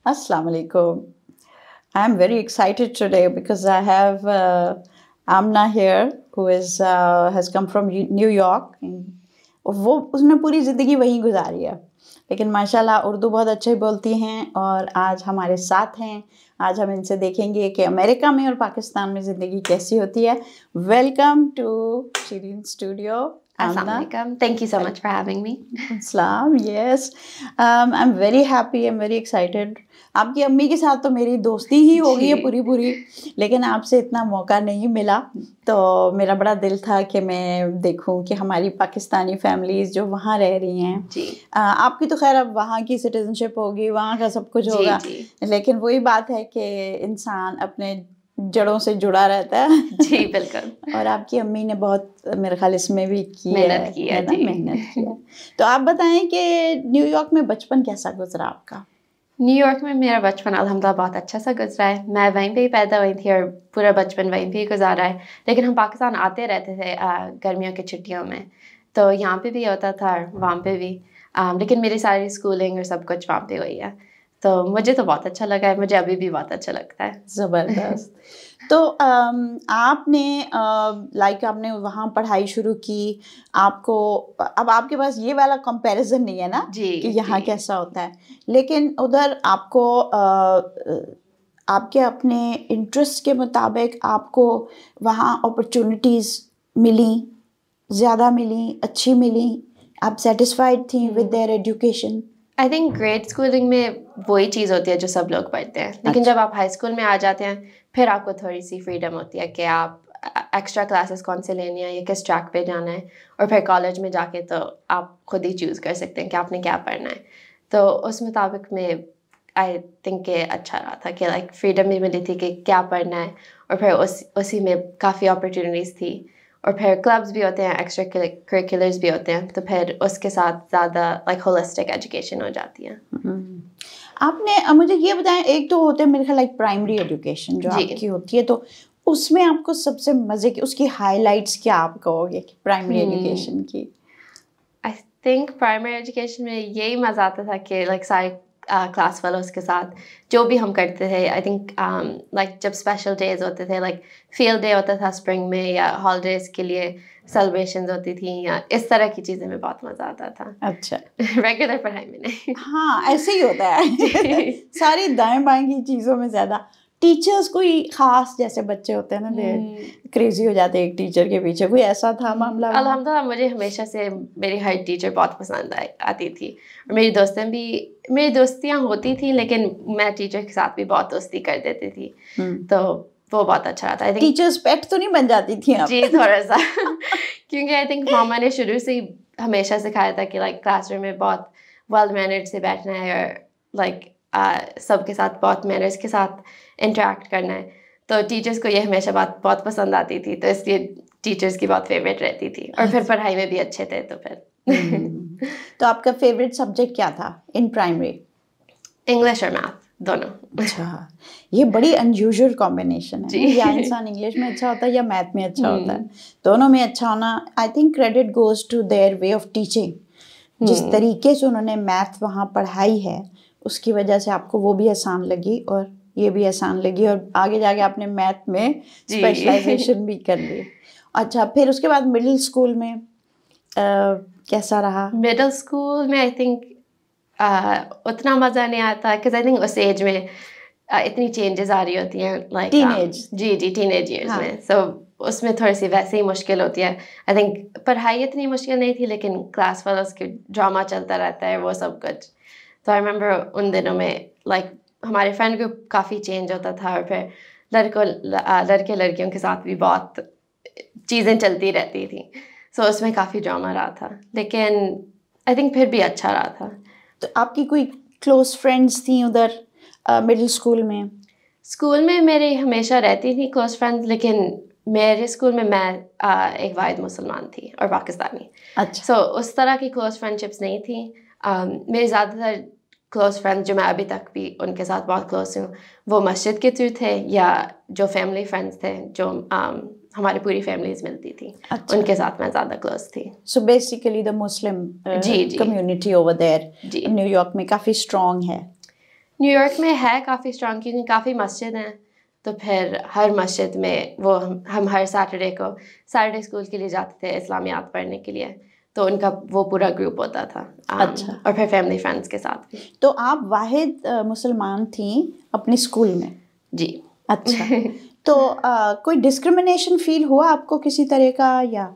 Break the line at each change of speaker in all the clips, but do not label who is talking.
Assalamu alaikum. I'm very excited today because I have Amna here who has come from New York. وہ اس نے پوری زندگی وہیں گزاری ہے لیکن ماشاءاللہ اردو بہت اچھے بولتی ہیں اور آج ہمارے ساتھ ہیں. آج ہم ان سے دیکھیں گے کہ امریکہ میں اور پاکستان میں زندگی کیسی ہوتی ہے. Welcome to Shireen studio.
Assalamu alaikum. Thank you so much for having me.
Islam, yes. I'm very happy, I'm very excited. آپ کی امی کے ساتھ تو میری دوستی ہی ہو گئی ہے پوری لیکن آپ سے اتنا موقع نہیں ملا تو میرا بڑا دل تھا کہ میں دیکھوں کہ ہماری پاکستانی فیملیز جو وہاں رہ رہی ہیں. آپ کی تو خیر اب وہاں کی سٹیزن شپ ہوگی, وہاں کا سب کچھ ہوگا, لیکن وہی بات ہے کہ انسان اپنے جڑوں سے جڑا رہتا ہے.
جی بالکل.
اور آپ کی امی نے بہت میرے خیال اس میں بھی
محنت کی ہے.
تو آپ بتائیں کہ نیو یارک میں بچپن کیسا گزرا آپ کا؟
نیو یارک میں میرا بچپن الحمدللہ بہت اچھا سا گزرا ہے. میں وہیں پہ ہی پیدا ہوئی تھی اور پورا بچپن وہیں پہ ہی گزارا ہے. لیکن ہم پاکستان آتے رہتے تھے گرمیوں کی چھٹیوں میں, تو یہاں پہ بھی ہوتا تھا اور وہاں پہ بھی. لیکن میری ساری اسکولنگ اور سب کچھ وہاں پہ ہوئی ہے, تو مجھے تو بہت اچھا لگا ہے. مجھے ابھی بھی بہت اچھا لگتا ہے.
زبردست. تو آپ نے لائک آپ نے وہاں پڑھائی شروع کی, آپ کو اب آپ کے پاس یہ والا کمپیریزن نہیں ہے نا کہ یہاں کیسا ہوتا ہے, لیکن ادھر آپ کو آپ کے اپنے انٹرسٹ کے مطابق آپ کو وہاں اپرچونیٹیز ملیں, زیادہ ملیں, اچھی ملیں, آپ سیٹسفائڈ تھیں with their education?
I think grade schooling میں وہی چیز ہوتی ہے جو سب لوگ پڑھتے ہیں, لیکن جب آپ ہائی اسکول میں آ جاتے ہیں پھر آپ کو تھوڑی سی فریڈم ہوتی ہے کہ آپ ایکسٹرا کلاسز کون سے لینی ہیں یا کس ٹریک پہ جانا ہے, اور پھر کالج میں جا کے تو آپ خود ہی چوز کر سکتے ہیں کہ آپ نے کیا پڑھنا ہے. تو اس مطابق میں آئی تھنک کہ اچھا رہا تھا کہ لائک فریڈم بھی ملی تھی کہ کیا پڑھنا ہے, اور پھر اسی میں کافی اپرچونیٹیز تھی, اور پھر کلبس بھی ہوتے ہیں, ایکسٹرا کریکولرز بھی ہوتے ہیں, تو پھر اس کے ساتھ زیادہ لائک ہولسٹک ایجوکیشن ہو جاتی ہے.
آپ نے مجھے یہ بتائیں, ایک تو ہوتے ہیں میرے خیال لائک پرائمری ایجوکیشن جو آپ کی ہوتی ہے, تو اس میں آپ کو سب سے مزے کی اس کی ہائی لائٹس کیا آپ کہو گے پرائمری ایجوکیشن کی؟
آئی تھنک پرائمری ایجوکیشن میں یہی مزہ آتا تھا کہ لائک سارے کلاس فیلوز کے ساتھ جو بھی ہم کرتے تھے. آئی تھنک لائک جب اسپیشل ڈیز ہوتے تھے, لائک فیلڈ ڈے ہوتا تھا اسپرنگ میں, یا ہالیڈیز کے لیے سیلیبریشنز ہوتی تھیں, یا اس طرح کی چیزیں میں بہت مزہ آتا تھا.
اچھا,
ریگولر پڑھائی میں نہیں.
ہاں ایسے ہی ہوتا ہے. ساری دائیں بائیں کی چیزوں میں زیادہ ٹیچرس کوئی خاص جیسے بچے ہوتے ہیں نا, کریزی ہو جاتے ہیں ایک ٹیچر کے پیچھے, کوئی ایسا تھا معاملہ؟
الحمدللہ مجھے ہمیشہ سے میری ہر ٹیچر بہت پسند آتی تھی, اور میری دوستیاں ہوتی تھیں, لیکن میں ٹیچر کے ساتھ بھی بہت دوستی کر دیتی تھی, تو وہ بہت اچھا رہتا ہے.
ٹیچرس پیٹ تو نہیں بن جاتی تھیں آپ؟
جی تھوڑا سا, کیونکہ آئی تھنک ماما نے شروع سے ہی ہمیشہ سکھایا تھا کہ لائک کلاس روم میں بہت ویل مینرڈ سے بیٹھنا ہے, اور لائک سب کے ساتھ بہت مینرس کے ساتھ انٹریکٹ کرنا ہے. تو ٹیچرس کو یہ ہمیشہ بات بہت پسند آتی تھی, تو اس لیے ٹیچرس کی بہت فیوریٹ رہتی تھی, اور پھر پڑھائی میں بھی اچھے تھے. تو پھر
تو آپ کا فیوریٹ سبجیکٹ کیا تھا ان پرائمری؟
انگلش اور میتھ دونوں.
اچھا, یہ بڑی انیوژل کمبینیشن ہے, یا انسان انگلش میں اچھا ہوتا ہے یا میتھ میں اچھا ہوتا ہے. دونوں میں اچھا ہونا, I think credit goes to their way of teaching. جس طریقے سے انہوں نے میتھ وہاں پڑھائی ہے اس کی وجہ سے آپ کو وہ بھی آسان لگی اور یہ بھی آسان لگی, اور آگے جا کے آپ نے میتھ میں اسپیشلائزیشن بھی کر لی. اچھا, پھر اس کے بعد مڈل اسکول میں کیسا رہا؟
مڈل اسکول میں آئی تھنک اتنا مزہ نہیں آتا, بیکاز آئی تھنک اس ایج میں اتنی چینجز آ رہی ہوتی ہیں, لائک ٹین ایج ایئرس میں, سو اس میں تھوڑی سی ویسے ہی مشکل ہوتی ہے. آئی تھنک پڑھائی اتنی مشکل نہیں تھی, لیکن کلاس فیلوز کے ڈرامہ چلتا رہتا ہے وہ سب کچھ. تو آئی ریمبر ان دنوں میں لائک ہمارے فرینڈ گروپ کافی چینج ہوتا تھا, اور پھر لڑکے لڑکیوں کے ساتھ بھی بہت چیزیں چلتی رہتی تھیں, سو اس میں کافی ڈرامہ رہا تھا, لیکن آئی تھنک پھر بھی اچھا رہا تھا.
تو آپ کی کوئی کلوز فرینڈس تھیں ادھر مڈل اسکول میں؟
اسکول میں میری ہمیشہ رہتی تھی کلوز فرینڈس, لیکن میرے اسکول میں ایک واحد مسلمان تھی اور پاکستانی.
اچھا,
سو اس طرح کی کلوز فرینڈشپس نہیں تھیں. میری زیادہ تر کلوز فرینڈ جو میں ابھی تک بھی ان کے ساتھ بہت کلوز ہوں, وہ مسجد کے تھرو تھے, یا جو فیملی فرینڈس تھے جو ہماری پوری فیملیز ملتی تھی, ان کے ساتھ میں زیادہ کلوز تھی.
So basically the Muslim community over there new York میں کافی اسٹرانگ ہے.
نیو یارک میں ہے کافی اسٹرانگ کیونکہ کافی مسجد ہیں, تو پھر ہر مسجد میں وہ ہم ہر سیٹرڈے اسکول کے لیے جاتے تھے اسلامیات پڑھنے کے لیے, تو ان کا وہ پورا گروپ ہوتا تھا.
اچھا.
اور پھر فیملی فرینڈس کے ساتھ بھی.
تو آپ واحد مسلمان تھیں اپنے اسکول میں؟
جی.
اچھا. تو کوئی ڈسکریمنیشن فیل ہوا آپ کو کسی طرح کا, یا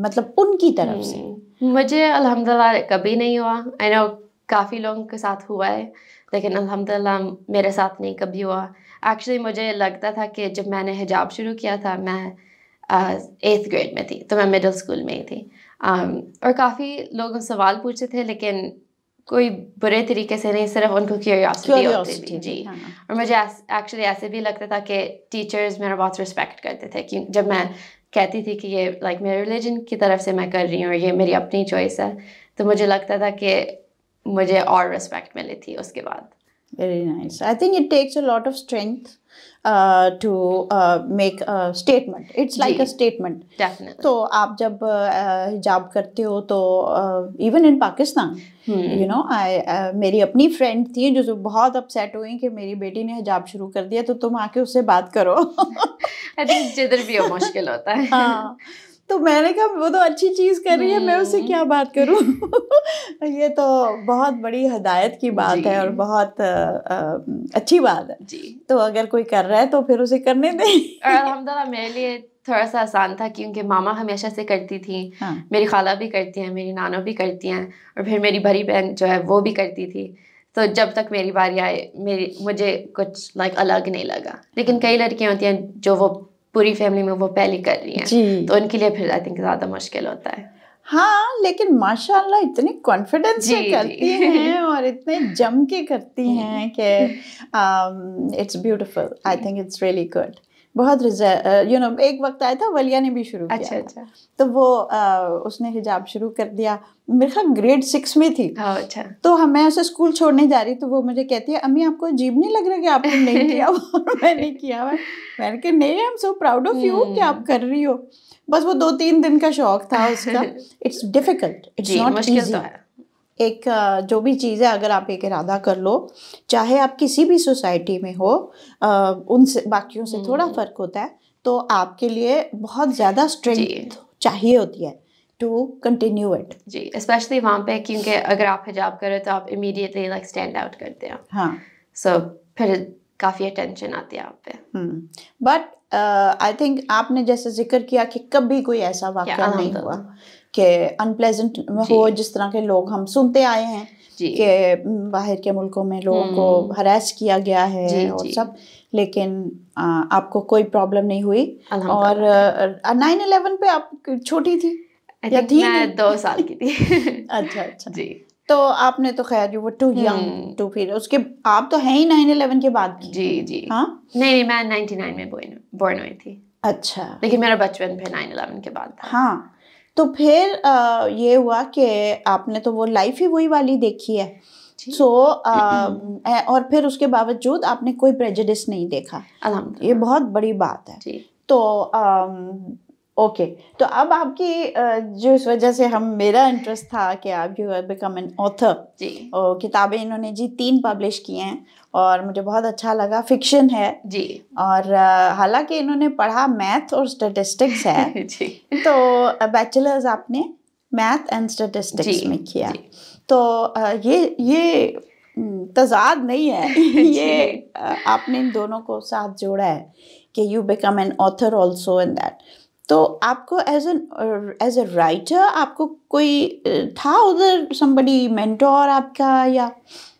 مطلب ان کی طرف سے؟
مجھے الحمدللہ کبھی نہیں ہوا. آئی نو کافی لوگوں کے ساتھ ہوا ہے, لیکن الحمدللہ میرے ساتھ نہیں کبھی ہوا. ایکچولی مجھے لگتا تھا کہ جب میں نے حجاب شروع کیا تھا, میں 8th گریڈ میں تھی, تو میں مڈل اسکول میں ہی تھی, اور کافی لوگ سوال پوچھتے تھے, لیکن کوئی برے طریقے سے نہیں, صرف ان کو کیوریوسٹی ہوتی تھی. جی. اور مجھے ایکچولی ایسے بھی لگتا تھا کہ ٹیچرز میرا بہت رسپیکٹ کرتے تھے, کہ جب میں کہتی تھی کہ یہ لائک میرے ریلیجن کی طرف سے میں کر رہی ہوں اور یہ میری اپنی چوائس ہے, تو مجھے لگتا تھا کہ مجھے اور رسپیکٹ ملی تھی اس کے بعد.
Very nice. I think it takes a lot of strength to make a statement. It's like a statement.
Definitely.
تو آپ جب حجاب کرتے ہو تو even in Pakistan, you know, میری اپنی فرینڈ تھی جو بہت اپسیٹ ہوئی کہ میری بیٹی نے حجاب شروع کر دیا, تو تم آ کے اس سے بات کرو.
I think جدھر بھی وہ مشکل ہوتا ہے.
ہاں. تو میں نے کہا وہ تو اچھی چیز کر رہی ہے, میں اس سے کیا بات کروں. یہ تو بہت بڑی ہدایت کی بات ہے اور بہت اچھی بات ہے. تو اگر کوئی کر رہا ہے تو پھر اسے کرنے دیں.
اور الحمدللہ میرے لیے تھوڑا سا آسان تھا, کیونکہ ماما ہمیشہ سے کرتی تھیں, میری خالہ بھی کرتی ہیں, میری نانو بھی کرتی ہیں, اور پھر میری بڑی بہن جو ہے وہ بھی کرتی تھی. تو جب تک میری باری آئے مجھے کچھ لائک الگ نہیں لگا. لیکن کئی لڑکیاں ہوتی ہیں جو وہ پوری فیملی میں وہ پہلی کر رہی ہیں, تو ان کے لیے پھر آئی تھنک زیادہ مشکل ہوتا ہے.
ہاں, لیکن ماشاء اللہ اتنے کانفیڈینس سے کرتی ہیں اور اتنے جم کے کرتی ہیں کہ it's beautiful. I think it's really good. بہت یو نو ایک وقت آیا تھا ولیہ نے بھی شروع کیا. اچھا. تو وہ اس نے حجاب شروع کر دیا, میرے خیال گریڈ 6 میں تھی.
اچھا.
تو میں اسے اسکول چھوڑنے جا رہی, تو وہ مجھے کہتی ہے امی آپ کو عجیب نہیں لگ رہا کہ آپ نے نہیں کیا ہوا؟ میں نے کیا ہوا. میں نے کہا نہیں, I am so proud of you کہ آپ کر رہی ہو. بس وہ 2-3 دن کا شوق تھا اس کا. It's difficult, it's not easy. ایک جو بھی چیز ہے اگر آپ ایک ارادہ کر لو, چاہے آپ کسی بھی سوسائٹی میں ہو, ان سے باقیوں سے تھوڑا فرق ہوتا ہے, تو آپ کے لیے بہت زیادہ اسٹرینتھ چاہیے ہوتی ہے ٹو کنٹینیو اٹ.
جی, اسپیشلی وہاں پہ, کیونکہ اگر آپ حجاب کریں تو آپ امیڈیٹلی لائک اسٹینڈ آؤٹ کرتے ہیں.
ہاں,
سو پھر کافی اٹینشن آتی ہے آپ پہ.
بٹ آئی تھنک آپ نے جیسے ذکر کیا کہ کبھی کوئی ایسا واقعہ نہیں ہوا کہ انپلیزنٹ ہو, جس طرح کے لوگ ہم سنتے آئے ہیں کہ باہر کے ملکوں میں لوگوں کو ہراس کیا گیا ہے اور سب, لیکن آپ کو کوئی پرابلم نہیں ہوئی. اور 9/11 پہ آپ چھوٹی تھی یا تھی؟
میں 2 سال کی تھی.
اچھا اچھا. جی. تو آپ نے تو خیر you were too young to, پھر اس کے آپ تو ہیں ہی 9/11 کے بعد کی.
جی جی.
ہاں
نہیں, میں 99 میں بورن ہوئی تھی.
اچھا.
لیکن میرا بچپن پھر 9/11 کے بعد تھا.
ہاں, تو پھر یہ ہوا کہ آپ نے تو وہ لائف ہی وہی والی دیکھی ہے. سو اور پھر اس کے باوجود آپ نے کوئی پریجڈس نہیں دیکھا. یہ بہت بڑی بات ہے. تو اوکے, تو اب آپ کی جو اس وجہ سے میرا انٹرسٹ تھا کہ آپ you have become an author. کتابیں انہوں نے 3 پبلش کی ہیں اور مجھے بہت اچھا لگا. فکشن ہے جی, اور حالانکہ انہوں نے پڑھا میتھ اور اسٹیٹسٹکس ہے, تو بیچلرز آپ نے میتھ اینڈ اسٹیٹسٹکس میں کیا. تو یہ تضاد نہیں ہے, یہ آپ نے ان دونوں کو ساتھ جوڑا ہے کہ you become an author also in that. تو آپ کو ایز اے رائٹر آپ کو کوئی تھا ادھر somebody مینٹور آپ کا, یا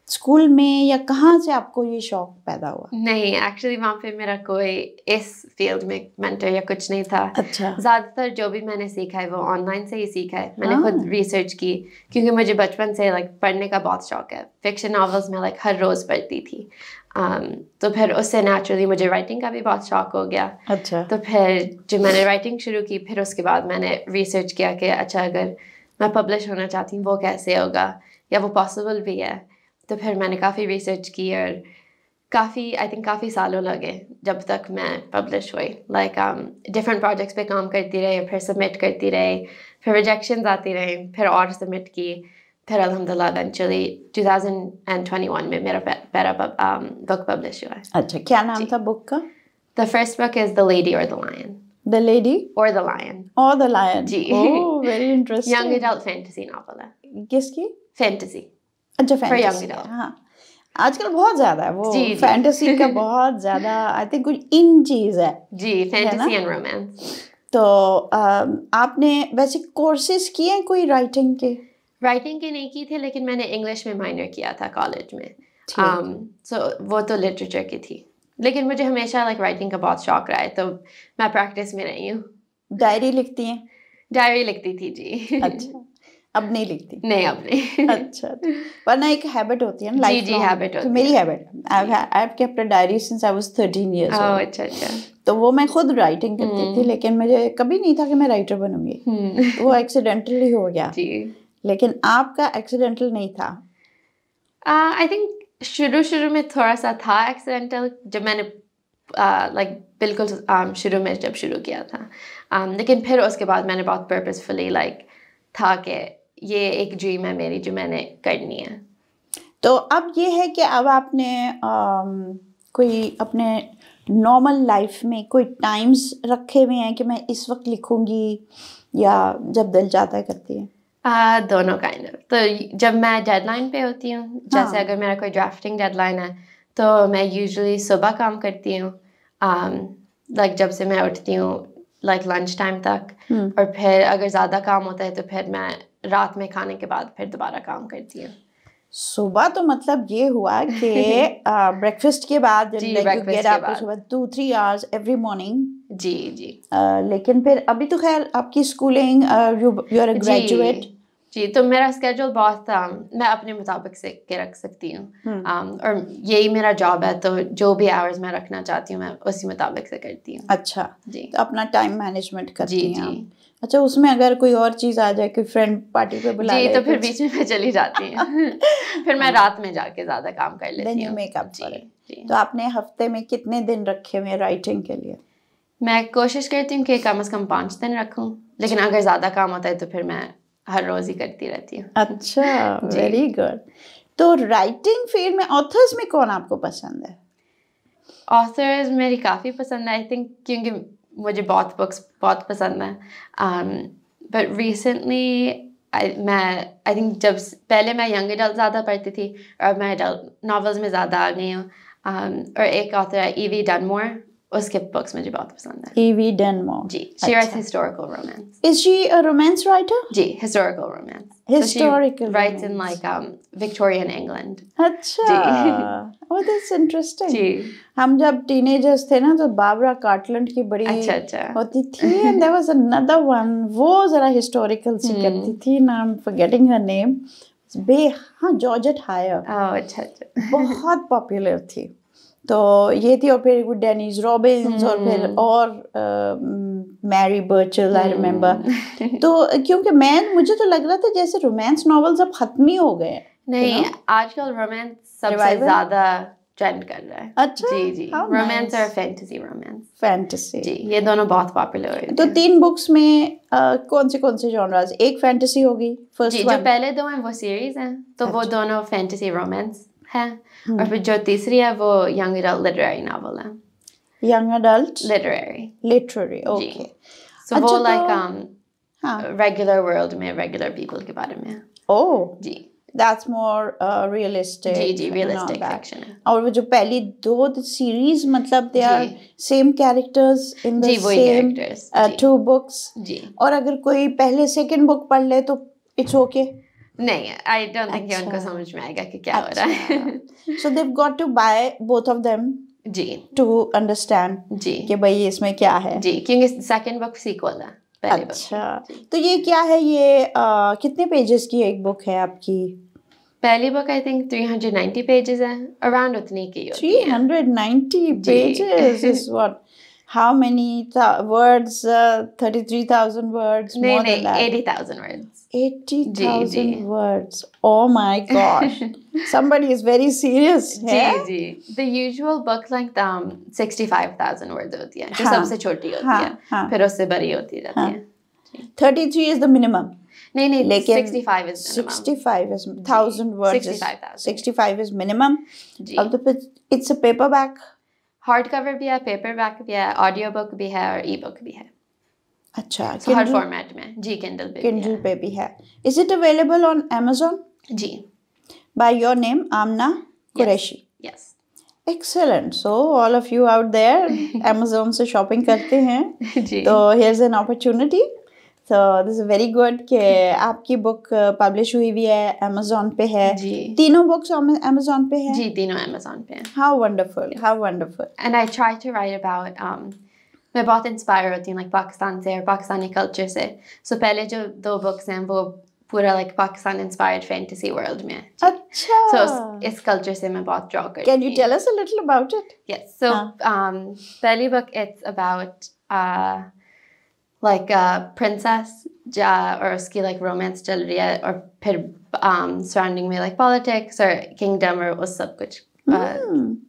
اسکول میں, یا کہاں سے آپ کو یہ شوق پیدا ہوا؟
نہیں, ایکچولی وہاں پہ میرا کوئی اس فیلڈ میں مینٹر یا کچھ نہیں تھا.
اچھا.
زیادہ تر جو بھی میں نے سیکھا ہے وہ آن لائن سے ہی سیکھا ہے. میں نے خود ریسرچ کی, کیونکہ مجھے بچپن سے لائک پڑھنے کا بہت شوق ہے. فکشن ناولس میں لائک ہر روز پڑھتی تھی, تو پھر اس سے نیچرلی مجھے رائٹنگ کا بھی بہت شوق ہو گیا.
اچھا.
تو پھر جب میں نے رائٹنگ شروع کی, پھر اس کے بعد میں نے ریسرچ کیا کہ اچھا اگر میں پبلش ہونا چاہتی ہوں وہ کیسے ہوگا, یا وہ پاسبل بھی ہے. تو پھر میں نے کافی ریسرچ کی اور کافی سالوں لگے جب تک میں پبلش ہوئی. لائک ڈفرینٹ پروجیکٹس پہ کام کرتی رہی, پھر سبمٹ کرتی رہی, پھر ریجیکشنز آتی رہی, پھر اور سبمٹ کی. پھر الحمدللہ ایونچولی 2021 میں میرا پہلا بک پبلش ہوا ہے.
اچھا, کیا نام تھا بک کا؟
The first book is The Lady or the Lion.
The Lady
or the Lion.
Or the Lion.
G.
Oh, very interesting.
Young adult fantasy novel ہے.
کس کی؟
Fantasy.
اچھا,
for
fantasy.
young adult.
ہاں, آج کل بہت زیادہ ہے وہ فینٹیسی کا, بہت زیادہ آئی تھنک کچھ ان چیز ہے.
جی, فینٹیسی اینڈ رومانس.
تو آپ نے ویسے کورسز کیے ہیں کوئی رائٹنگ کے؟
رائٹنگ کے نہیں کی تھی, لیکن میں نے انگلش میں مائنر کیا تھا کالج میں. سو وہ تو لٹریچر کی تھی, لیکن مجھے ہمیشہ لائک رائٹنگ کا بہت شوق رہا ہے, تو میں پریکٹس میں رہی ہوں.
ڈائری لکھتی ہیں؟
ڈائری لکھتی تھی جی.
اچھا, اب نہیں لکھتی؟
نہیں, اب نہیں.
اچھا, ورنہ ایک ہیبٹ ہوتی ہے نا لائف.
جی ہیبٹ ہوتی ہے.
میری habit, I have kept a diary since I was 13 years old.
اچھا اچھا.
تو وہ میں خود رائٹنگ کرتی تھی, لیکن مجھے کبھی نہیں تھا کہ میں رائٹر بنوں گی, وہ ایکسیڈنٹلی ہو گیا.
جی,
لیکن آپ کا ایکسیڈنٹل نہیں تھا؟
آئی تھنک شروع میں تھوڑا سا تھا ایکسیڈنٹل, جب میں نے لائک بالکل شروع میں جب شروع کیا تھا, لیکن پھر اس کے بعد میں نے بہت پرپزفلی لائک تھا کہ یہ ایک ڈریم ہے میری جو میں نے کرنی ہے.
تو اب یہ ہے کہ اب آپ نے کوئی اپنے نارمل لائف میں کوئی ٹائمز رکھے ہوئے ہیں کہ میں اس وقت لکھوں گی, یا جب دل چاہتا ہے کرتی ہے؟
دونوں کائنڈ آف. تو جب میں ڈیڈ لائن پہ ہوتی ہوں, جیسے اگر میرا کوئی ڈرافٹنگ ڈیڈ لائن ہے, تو میں یوزلی صبح کام کرتی ہوں, لائک جب سے میں اٹھتی ہوں لائک لنچ ٹائم تک, اور پھر اگر زیادہ کام ہوتا ہے تو پھر میں رات میں کھانے کے بعد پھر دوبارہ کام کرتی ہوں.
صبح تو مطلب یہ ہوا کہ بریکفسٹ کے بعد 2-3 hours ایوری مارننگ.
جی جی.
لیکن پھر ابھی تو خیر آپ کی schooling, you are a graduate.
جی, تو میرا اسکیجول بہت میں اپنے مطابق سے کے رکھ سکتی ہوں, اور یہی میرا جاب ہے, تو جو بھی آورز میں رکھنا چاہتی ہوں میں اسی مطابق سے کرتی ہوں.
اچھا جی, تو اپنا ٹائم مینجمنٹ کرتی ہیں آپ. اچھا, اس میں اگر کوئی اور چیز آ جائے, کوئی فرینڈ پارٹی پہ بلا لے,
تو پھر بیچ میں چلی جاتی ہیں. پھر میں رات میں جا کے زیادہ کام کر لیتی ہوں.
Make up. تو آپ نے ہفتے میں کتنے دن رکھے ہوئے رائٹنگ کے لیے؟
میں کوشش کرتی ہوں کہ کم از کم 5 دن رکھوں, لیکن اگر زیادہ کام ہوتا ہے تو پھر میں ہر روز ہی کرتی رہتی ہوں.
اچھا, ویری گڈ. تو رائٹنگ فیلڈ میں آتھرز میں کون آپ کو پسند ہے؟
آتھرز میری کافی پسند ہے, آئی تھنک, کیونکہ مجھے بہت بکس بہت پسند ہیں. بٹ ریسنٹلی میں آئی تھنک جب پہلے میں ینگ ایڈلٹ زیادہ پڑھتی تھی, اور میں ایڈلٹ ناولز میں زیادہ آ گئی ہوں. اور ایک آتھر ہے ایوی ڈنمور, اس کے بکس مجھے بہت پسند ہیں.
ایوی ڈنمور.
جی, she writes historical romance.
Is she a romance writer?
G, historical romance.
Historical
so she writes in like Victorian England.
اچھا. Oh, that's interesting.
جی,
ہم جب ٹین ایجرس تھے نا تو بابرا کارٹلنڈ کی بڑی ہوتی تھی, and there was another one, وہ ذرا ہسٹوریکل سی کرتی تھی, نام forgetting her name. Georgette Heyer.
اچھا اچھا,
بہت پاپولر تھی. تو یہ تھی, اور پھر ڈینیز رابنز, اور پھر اور میری برچل, آئی ریممبر. تو کیونکہ مجھے تو لگ رہا تھا جیسے رومانس ناولز اب ختم ہی ہو گئے.
نہیں, آج کل رومانس سب سے زیادہ ٹرینڈ کر رہا ہے.
اچھا.
جی جی, رومانس اور فینٹیسی رومانس.
فینٹیسی,
جی, یہ دونوں بہت پاپولر ہوئے.
تو 3 بکس میں کون سے جانرز؟ ایک فینٹیسی ہوگی فرسٹ.
جی, جو پہلے 2 ہیں وہ سیریز ہیں, تو وہ دونوں فینٹیسی رومانس ہے. اور پھر جو تیسری ہے وہ ینگ ایڈلٹ لٹریری ناول ہے.
Young adult
literary,
okay.
So وہ لائک ریگولر ورلڈ میں ریگولر پیپل کے بارے میں.
اوہ
جی,
that's more realistic.
G, realistic fiction ہے.
اور وہ جو پہلی 2 سیریز مطلب they are same characters in the same 2 books.
جی,
اور اگر کوئی پہلے سیکنڈ بک پڑھ لے تو it's okay.
نہیں, آئی ڈونٹ تھنک کہ ان کو سمجھ میں آئے گا کہ کیا ہو رہا ہے.
So they've got to buy both of them.
G,
to understand.
جی,
کہ بھائی اس میں کیا ہے.
جی, کیونکہ سیکنڈ بک سیکول ہے.
اچھا, تو یہ کیا ہے, یہ کتنے پیجز کی ایک بک ہے آپ کی؟
پہلی بک آئی تھنک 390 پیجز ہے, اراؤنڈ اتنی کی ہوتی ہے.
390 pages is what? How many words? 33,000 words?
More than that. 80,000 words.
80,000 words. Oh my gosh. Somebody is very serious.
G, the usual book length 65,000 words ہوتی ہے, جو سب سے چھوٹی ہوتی ہے, پھر اس سے بڑی ہوتی جاتی ہے.
33 is the minimum.
نہیں
لیکن
65 is minimum.
65 is 1000 words. 65 is minimum. اب تو پھر it's a paperback.
Hard core بھی ہے, پیپر بیک بھی ہے, آڈیو بک بھی ہے اور ای بک بھی ہے.
اچھا,
ہر فارمیٹ میں. جی
Kindle پہ بھی ہے. Is it available on Amazon?
جی.
By your name, Amna Qureshi.
Yes.
Excellent. So all of you out there Amazon سے شاپنگ کرتے ہیں تو here's an opportunity. So this is very good کہ آپ کی بک پبلش ہوئی ہوئی ہے, Amazon پہ ہے. تینوں بکس Amazon پہ ہیں؟
جی تینوں Amazon پہ ہیں.
How wonderful, how wonderful.
And I try to write about میں بہت انسپائر ہوتی ہوں پاکستان سے اور پاکستانی کلچر سے. سو پہلے جو 2 بکس ہیں وہ پورا پاکستان انسپائرڈ فینٹیسی ورلڈ میں.
اچھا,
سو اس کلچر سے میں بہت ڈرا کرتی ہوں.
Can you tell us a little about it?
Yes. So پہلی بک it's about like princess اور اس کی like romance چل رہی ہے, اور پھر surrounding میں like politics اور kingdom اور اس سب کچھ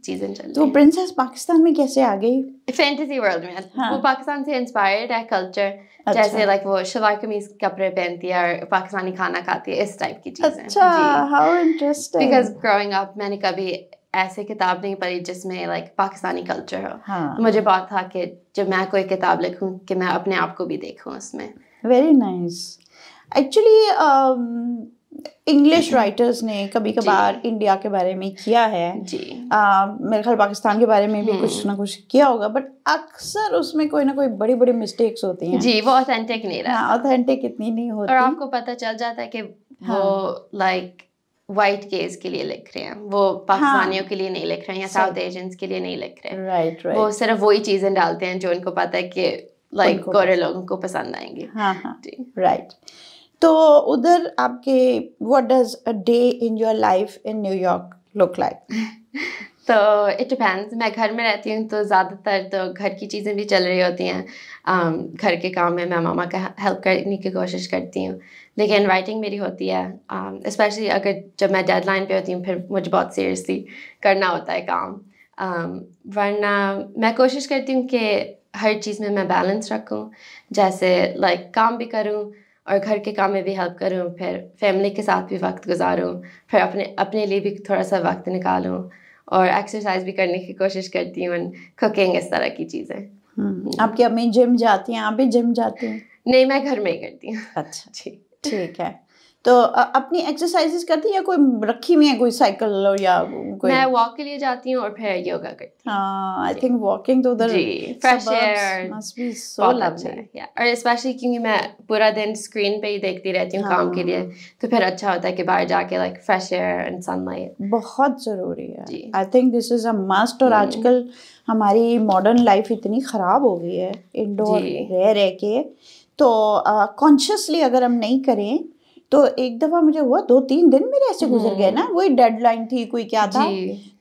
چیزیں چل رہی ہیں.
تو پرنسس پاکستان میں کیسے آ گئی؟
فینٹیسی ورلڈ میں. وہ پاکستان سے انسپائرڈ ہے کلچر, جیسے لائک وہ شلوار قمیض کپڑے پہنتی ہے اور پاکستانی کھانا کھاتی ہے, اس ٹائپ کی چیزیں.
اچھا, how interesting.
Because growing up میں نے کبھی ایسے کتاب نہیں پڑھی جس میں لائک پاکستانی کلچر ہو. مجھے بہت تھا کہ جب میں کوئی کتاب لکھوں کہ میں اپنے آپ کو بھی دیکھوں اس میں.
Very nice. Actually English writers نے کبھی کبھار انڈیا کے بارے میں کیا ہے, میرے خیال پاکستان کے بارے میں بھی کچھ نہ کچھ کیا ہوگا, بٹ اکثر اس میں کوئی نہ کوئی بڑی بڑی مسٹیکس ہوتی ہیں.
جی, وہ اوتھینٹک نہیں رہتا.
اوتھینٹک اتنی نہیں ہوتی.
اور آپ کو پتہ چل جاتا ہے کہ وہ لائک وائٹ کیز کے لیے لکھ رہے ہیں, وہ پاکستانیوں کے لیے نہیں لکھ رہے ہیں یا ساؤتھ ایشینس کے لیے نہیں لکھ رہے.
Right right.
وہ صرف وہی چیزیں ڈالتے ہیں جو ان کو پتہ ہے کہ لائک گورے لوگوں کو پسند آئیں گے.
ہاں ہاں, رائٹ. تو ادھر آپ کے what does a day in your life in New York look like?
تو اٹ ڈپینڈس. میں گھر میں رہتی ہوں تو زیادہ تر تو گھر کی چیزیں بھی چل رہی ہوتی ہیں. گھر کے کام میں ماما کا ہیلپ کرنے کی کوشش کرتی ہوں, لیکن رائٹنگ میری ہوتی ہے اسپیشلی اگر جب میں ڈیڈ لائن پہ ہوتی ہوں, پھر مجھے بہت سیریسلی کرنا ہوتا ہے کام. ورنہ میں کوشش کرتی ہوں کہ ہر چیز میں بیلنس رکھوں, جیسے لائک کام بھی کروں اور گھر کے کام میں بھی ہیلپ کروں, پھر فیملی کے ساتھ بھی وقت گزاروں, پھر اپنے لیے بھی تھوڑا سا وقت نکالوں, اور ایکسرسائز بھی کرنے کی کوشش کرتی ہوں, کوکنگ, اس طرح کی چیزیں.
آپ کی امی جم جاتی ہیں, آپ بھی جم جاتی ہیں؟
نہیں, میں گھر میں ہی کرتی ہوں.
اچھا جی, ٹھیک ہے. تو اپنی ایکسرسائزز کرتی ہیں یا کوئی رکھی ہوئی ہیں, کوئی سائیکل یا کوئی؟
میں واک کے لیے جاتی ہوں اور پھر یوگا کرتی ہوں.
ہاں, آئی تھنک واکنگ تو ادھر
fresh air
must be so lovely.
اور اسپیشلی کیونکہ میں پورا دن اسکرین پہ ہی دیکھتی رہتی ہوں کام کے لیے, تو پھر اچھا ہوتا ہے کہ باہر جا کے like fresh air and sunlight
بہت ضروری ہے. I think this is a must. اور آج کل ہماری ماڈرن لائف اتنی خراب ہو گئی ہے انڈور رہ کے, تو کانشیسلی اگر ہم نہیں کریں تو ایک دفعہ مجھے ہوا 2-3 دن میرے ایسے گزر گئے نا, وہی ڈیڈ لائن تھی, کوئی کیا تھا,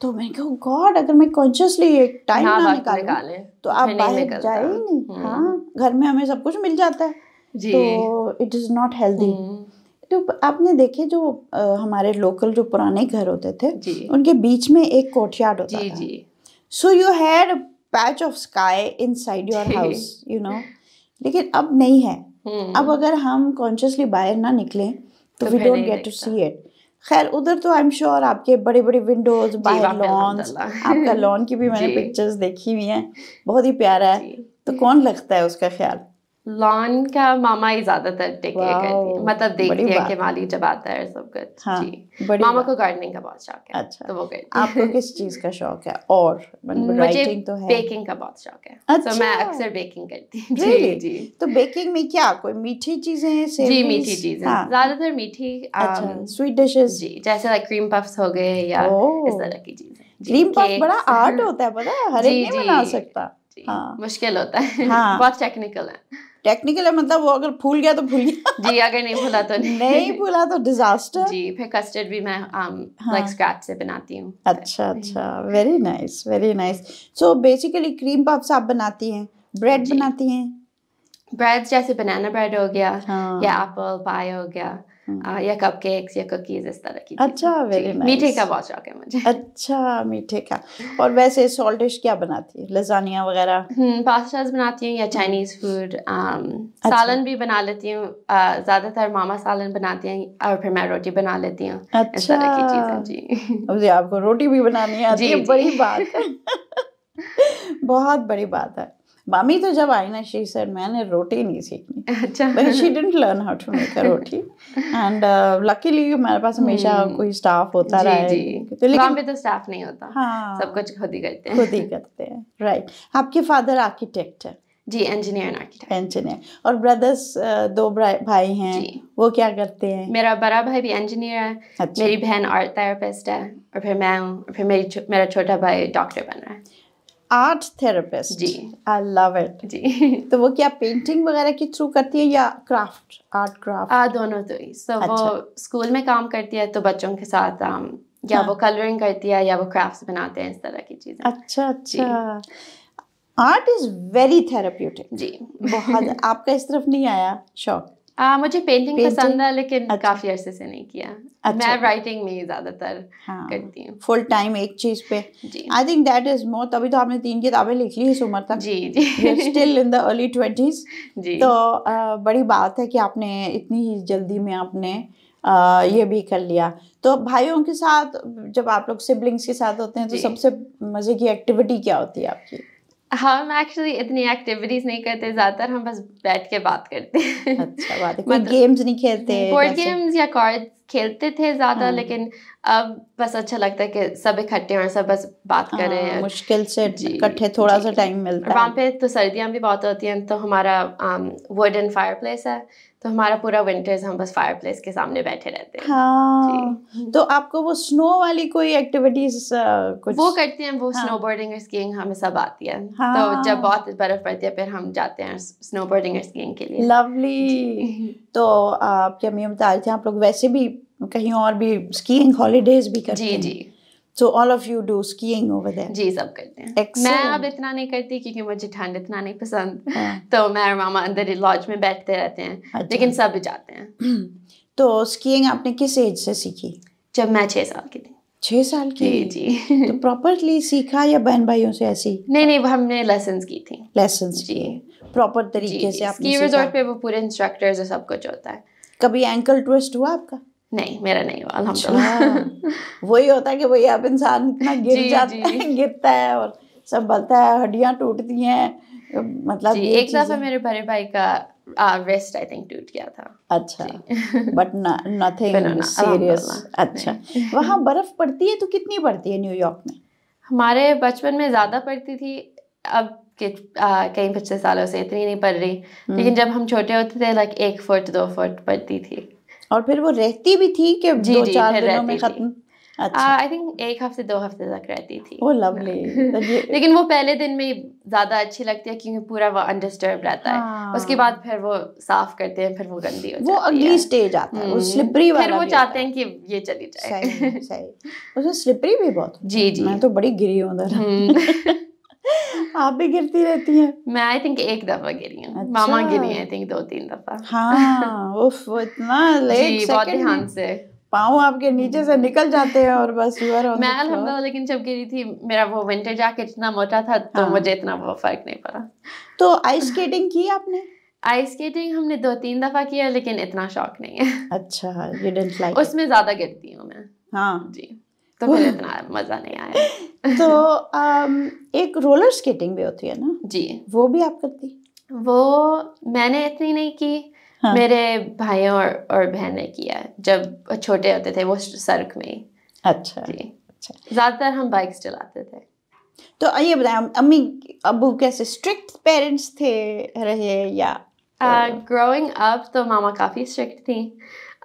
تو میں نے کہا گاڈ اگر میں کانشیسلی ایک ٹائم نہ نکالوں تو آپ باہر جائے ہی نہیں. ہاں, گھر میں ہمیں سب کچھ مل جاتا ہے, تو اٹ از ناٹ ہیلدی. تو آپ نے دیکھے جو ہمارے لوکل جو پرانے گھر ہوتے تھے ان کے بیچ میں ایک کورٹ یارڈ ہوتا تھا. So you had a patch of sky inside your house, you know. لیکن اب نہیں ہے. اب اگر ہم کانشیسلی باہر نہ نکلیں تو we don't get to see it. خیر ادھر تو آئی ایم شیور آپ کے بڑے بڑے ونڈوز, باہر لانس, آپ کا لان کی بھی میں نے پکچرز دیکھی ہوئی ہیں, بہت ہی پیارا ہے. تو کون رکھتا ہے اس کا خیال؟
لان کا ماما ہی زیادہ تر ٹیک کیئر کرتی ہے, مطلب دیکھتی ہے کہ مالی جب آتا ہے سب کچھ. ماما کو گارڈننگ کا بہت شوق ہے.
اچھا,
تو وہ کرتی.
آپ کو کس چیز کا شوق ہے؟ اور رائٹنگ تو ہے.
بیکنگ کا بہت شوق ہے, تو میں اکثر بیکنگ کرتی ہوں.
جی. تو بیکنگ میں کیا کوئی میٹھی چیزیں؟
جی, میٹھی چیزیں, زیادہ تر میٹھی.
اچھا, سویٹ ڈشز.
جی, جیسے لائک کریم پفس ہو گئے یا اس طرح کی چیزیں.
کریم پف بڑا آرٹ ہوتا ہے, پتہ ہے, ہر ایک نہیں بنا سکتا.
مشکل ہوتا ہے, بہت ٹیکنیکل ہے.
ٹیکنیکل ہے مطلب وہ اگر پھول گیا تو پھول گیا.
جی, اگر نہیں پھولا تو
نہیں پھولا تو ڈیزاسٹر.
جی, پھر کسٹرڈ بھی میں لائک اسکریچ سے بناتی ہوں.
اچھا اچھا, very nice very nice. So basically cream puffs آپ بناتی ہیں, بریڈ بناتی ہیں؟
بریڈ جیسے بنانا بریڈ ہو گیا یا ایپل پائی ہو گیا, یا کپ کیکس یا کوکیز اس طرح کی.
اچھا ویری نائس.
میٹھے کا بہت شوق ہے مجھے.
اچھا میٹھے کا. اور ویسے سالٹ ڈش کیا بناتی ہے؟ لزانیہ وغیرہ؟
پاسٹاز بناتی ہوں یا چائنیز فوڈ. سالن بھی بنا لیتی ہوں. زیادہ تر ماما سالن بناتی ہیں اور پھر میں روٹی بنا لیتی ہوں. اس طرح کی چیزیں.
جی آپ کو روٹی بھی بنانی آتی ہے؟ بڑی بات ہے. بہت بڑی بات ہے. مامی تو جب آئی نا شی سیڈ میں نے روٹی نہیں سیکھنی.
اچھا.
She didn't learn how to make a roti. And luckily ہمارے پاس ہمیشہ کوئی اسٹاف ہوتا رہا ہے.
وہاں پہ تو اسٹاف نہیں ہوتا. سب کچھ خود ہی کرتے ہیں.
خود ہی کرتے ہیں. رائٹ. آپ کے فادر آرکیٹیکٹ ہے؟
جی انجینئر اینڈ آرکیٹیکٹ. انجینئر.
اور بردرس 2 بھائی ہیں, وہ کیا کرتے ہیں؟
میرا بڑا بھائی بھی انجینئر ہے, میری بہن آرٹ تھراپسٹ ہے, اور پھر میں ہوں, اور پھر میرا چھوٹا بھائی ڈاکٹر بن رہا ہے.
Art therapist.
جی
آئی لو اٹ.
جی.
تو وہ کیا پینٹنگ وغیرہ کے تھرو کرتی ہے یا کرافٹ, آرٹ کرافٹ؟
دونوں تو ہی. سو وہ اسکول میں کام کرتی ہے تو بچوں کے ساتھ یا وہ کلرنگ کرتی ہے یا وہ کرافٹس بناتے ہیں, اس طرح کی چیزیں.
اچھا اچھا. Art is very therapeutic.
جی
بہت. آپ کا اس طرف نہیں آیا شوق؟
مجھے پینٹنگ پسند ہے لیکن کافی عرصے سے نہیں کیا. میں رائٹنگ میں زیادہ تر کرتی ہوں
فل ٹائم ایک چیز پہ. آئی تھنک دیٹ از مور. تبھی تو آپ نے 3 کتابیں لکھ لی اس عمر تک.
جی جی.
Still in the early 20s.
جی.
تو بڑی بات ہے کہ آپ نے اتنی ہی جلدی میں آپ نے یہ بھی کر لیا. تو بھائیوں کے ساتھ جب آپ لوگ سبلنگس کے ساتھ ہوتے ہیں تو سب سے مزے کی ایکٹیویٹی کیا ہوتی ہے آپ کی؟
ہم ایکچولی اتنی ایکٹیویٹیز نہیں کرتے, زیادہ تر ہم بس بیٹھ کے بات کرتے ہیں.
اچھا بات ہے. کوئی گیمز نہیں کھیلتے؟
بورڈ گیمز یا کارڈ کھیلتے تھے زیادہ, لیکن اب بس اچھا لگتا ہے کہ سب اکٹھے اور سب بس بات کریں.
مشکل سے اکٹھے تھوڑا سا ٹائم ملتا ہے.
وہاں پہ تو سردیاں بھی بہت ہوتی ہیں, تو ہمارا ووڈن فائر پلیس ہے, تو ہمارا پورا ونٹرز ہم بس فائر پلیس کے سامنے بیٹھے رہتے ہیں.
ہاں. تو آپ کو وہ سنو والی کوئی ایکٹیویٹیز
وہ کرتے ہیں, وہ سنو بورڈنگ اور اسکیئنگ ہمیں سب آتی ہے. تو جب بہت برف پڑتی ہے پھر ہم جاتے ہیں سنو بورڈنگ اور اسکیئنگ کے لیے.
لولی. تو آپ کے امی بتا رہے تھے آپ لوگ ویسے بھی کہیں اور بھی اسکیئنگ ہالیڈیز بھی کرتے ہیں؟
جی جی.
So all of you do skiing over there?
جی سب کرتے ہیں. میں اب اتنا نہیں کرتی کیونکہ مجھے ٹھنڈ اتنا نہیں پسند, تو میں اور ماما اندر لاج میں بیٹھتے رہتے ہیں, لیکن سب جاتے ہیں.
تو اسکیئنگ آپ نے کس ایج سے سیکھی؟
جب میں 6 سال کی تھی.
6 سال کی؟
جی.
تو پراپرلی سیکھا یا بہن بھائیوں سے ایسی؟
نہیں ہم نے لیسنس کی تھی.
لیسنس جی پراپر طریقے سے آپ نے
اسکی ریزورٹ پہ وہ پورے انسٹرکٹرز اور سب کچھ ہوتا ہے.
کبھی اینکل ٹویسٹ ہوا آپ کا؟
نہیں میرا نہیں ہوا الحمدللہ.
وہی ہوتا ہے کہ وہی اب انسان اتنا گر جاتا ہے, گرتا ہے اور سب بلتا ہے, ہڈیاں ٹوٹتی ہیں. مطلب
ایک دفعہ میرے بڑے بھائی کا ریسٹ آئی تھنک ٹوٹ گیا تھا.
اچھا. But nothing serious. اچھا. وہاں برف پڑتی ہے تو کتنی پڑتی ہے نیو یارک میں؟
ہمارے بچپن میں زیادہ پڑتی تھی, اب کئی 25 سالوں سے اتنی نہیں پڑ رہی, لیکن جب ہم چھوٹے ہوتے تھے 1 فٹ 2 فٹ پڑتی تھی.
اور پھر وہ رہتی بھی تھی کہ 2-4 دنوں میں ختم؟
آئی تھنک 1 ہفتے 2 ہفتے تک رہتی تھی.
وہ لولی.
لیکن وہ پہلے دن میں زیادہ اچھی لگتی ہے کیونکہ پورا وہ انڈسٹرب رہتا ہے. اس کے بعد پھر وہ صاف کرتے ہیں, پھر وہ گندی ہو جاتی ہے.
وہ اگلی اسٹیج آتا ہے, وہ سلپری والا.
پھر وہ چاہتے ہیں کہ یہ چلی جائے.
صحیح. اس میں سلپری بھی بہت.
جی جی.
میں تو بڑی گری ہوں ادھر. آپ بھی گرتی رہتی ہیں؟
میں آئی تھنک 1 دفعہ گری ہوں. ماما گری ہیں آئی تھنک 2-3 دفعہ.
ہاں اف وہ اتنا لیٹ
سیکنڈ دھیان سے
پاؤں آپ کے نیچے سے نکل جاتے ہیں اور بس یو آر آن
میں الحمدللہ. لیکن جب گری تھی میرا وہ ونٹر جیکٹ اتنا موٹا تھا تو مجھے اتنا وہ فرق نہیں پڑا.
تو آئس اسکیٹنگ کی آپ نے؟
آئس اسکیٹنگ ہم نے 2-3 دفعہ کیا لیکن اتنا شوق نہیں ہے.
اچھا یو ڈنٹ لائک؟
اس میں زیادہ گرتی ہوں میں.
ہاں
جی. تو پھر اتنا مزہ نہیں آیا.
تو ایک رولر اسکیٹنگ بھی ہوتی ہے نا؟
جی. وہ
بھی آپ کرتی؟
وہ میں نے اتنی نہیں کی, میرے بھائیوں اور بہن نے کیا جب چھوٹے ہوتے تھے, وہ سڑک میں.
اچھا
جی. زیادہ تر ہم بائکس چلاتے تھے.
تو یہ بتائیں امی ابو کیسے اسٹرکٹ پیرنٹس تھے رہے یا؟
گروئنگ اپ تو ماما کافی اسٹرکٹ تھیں,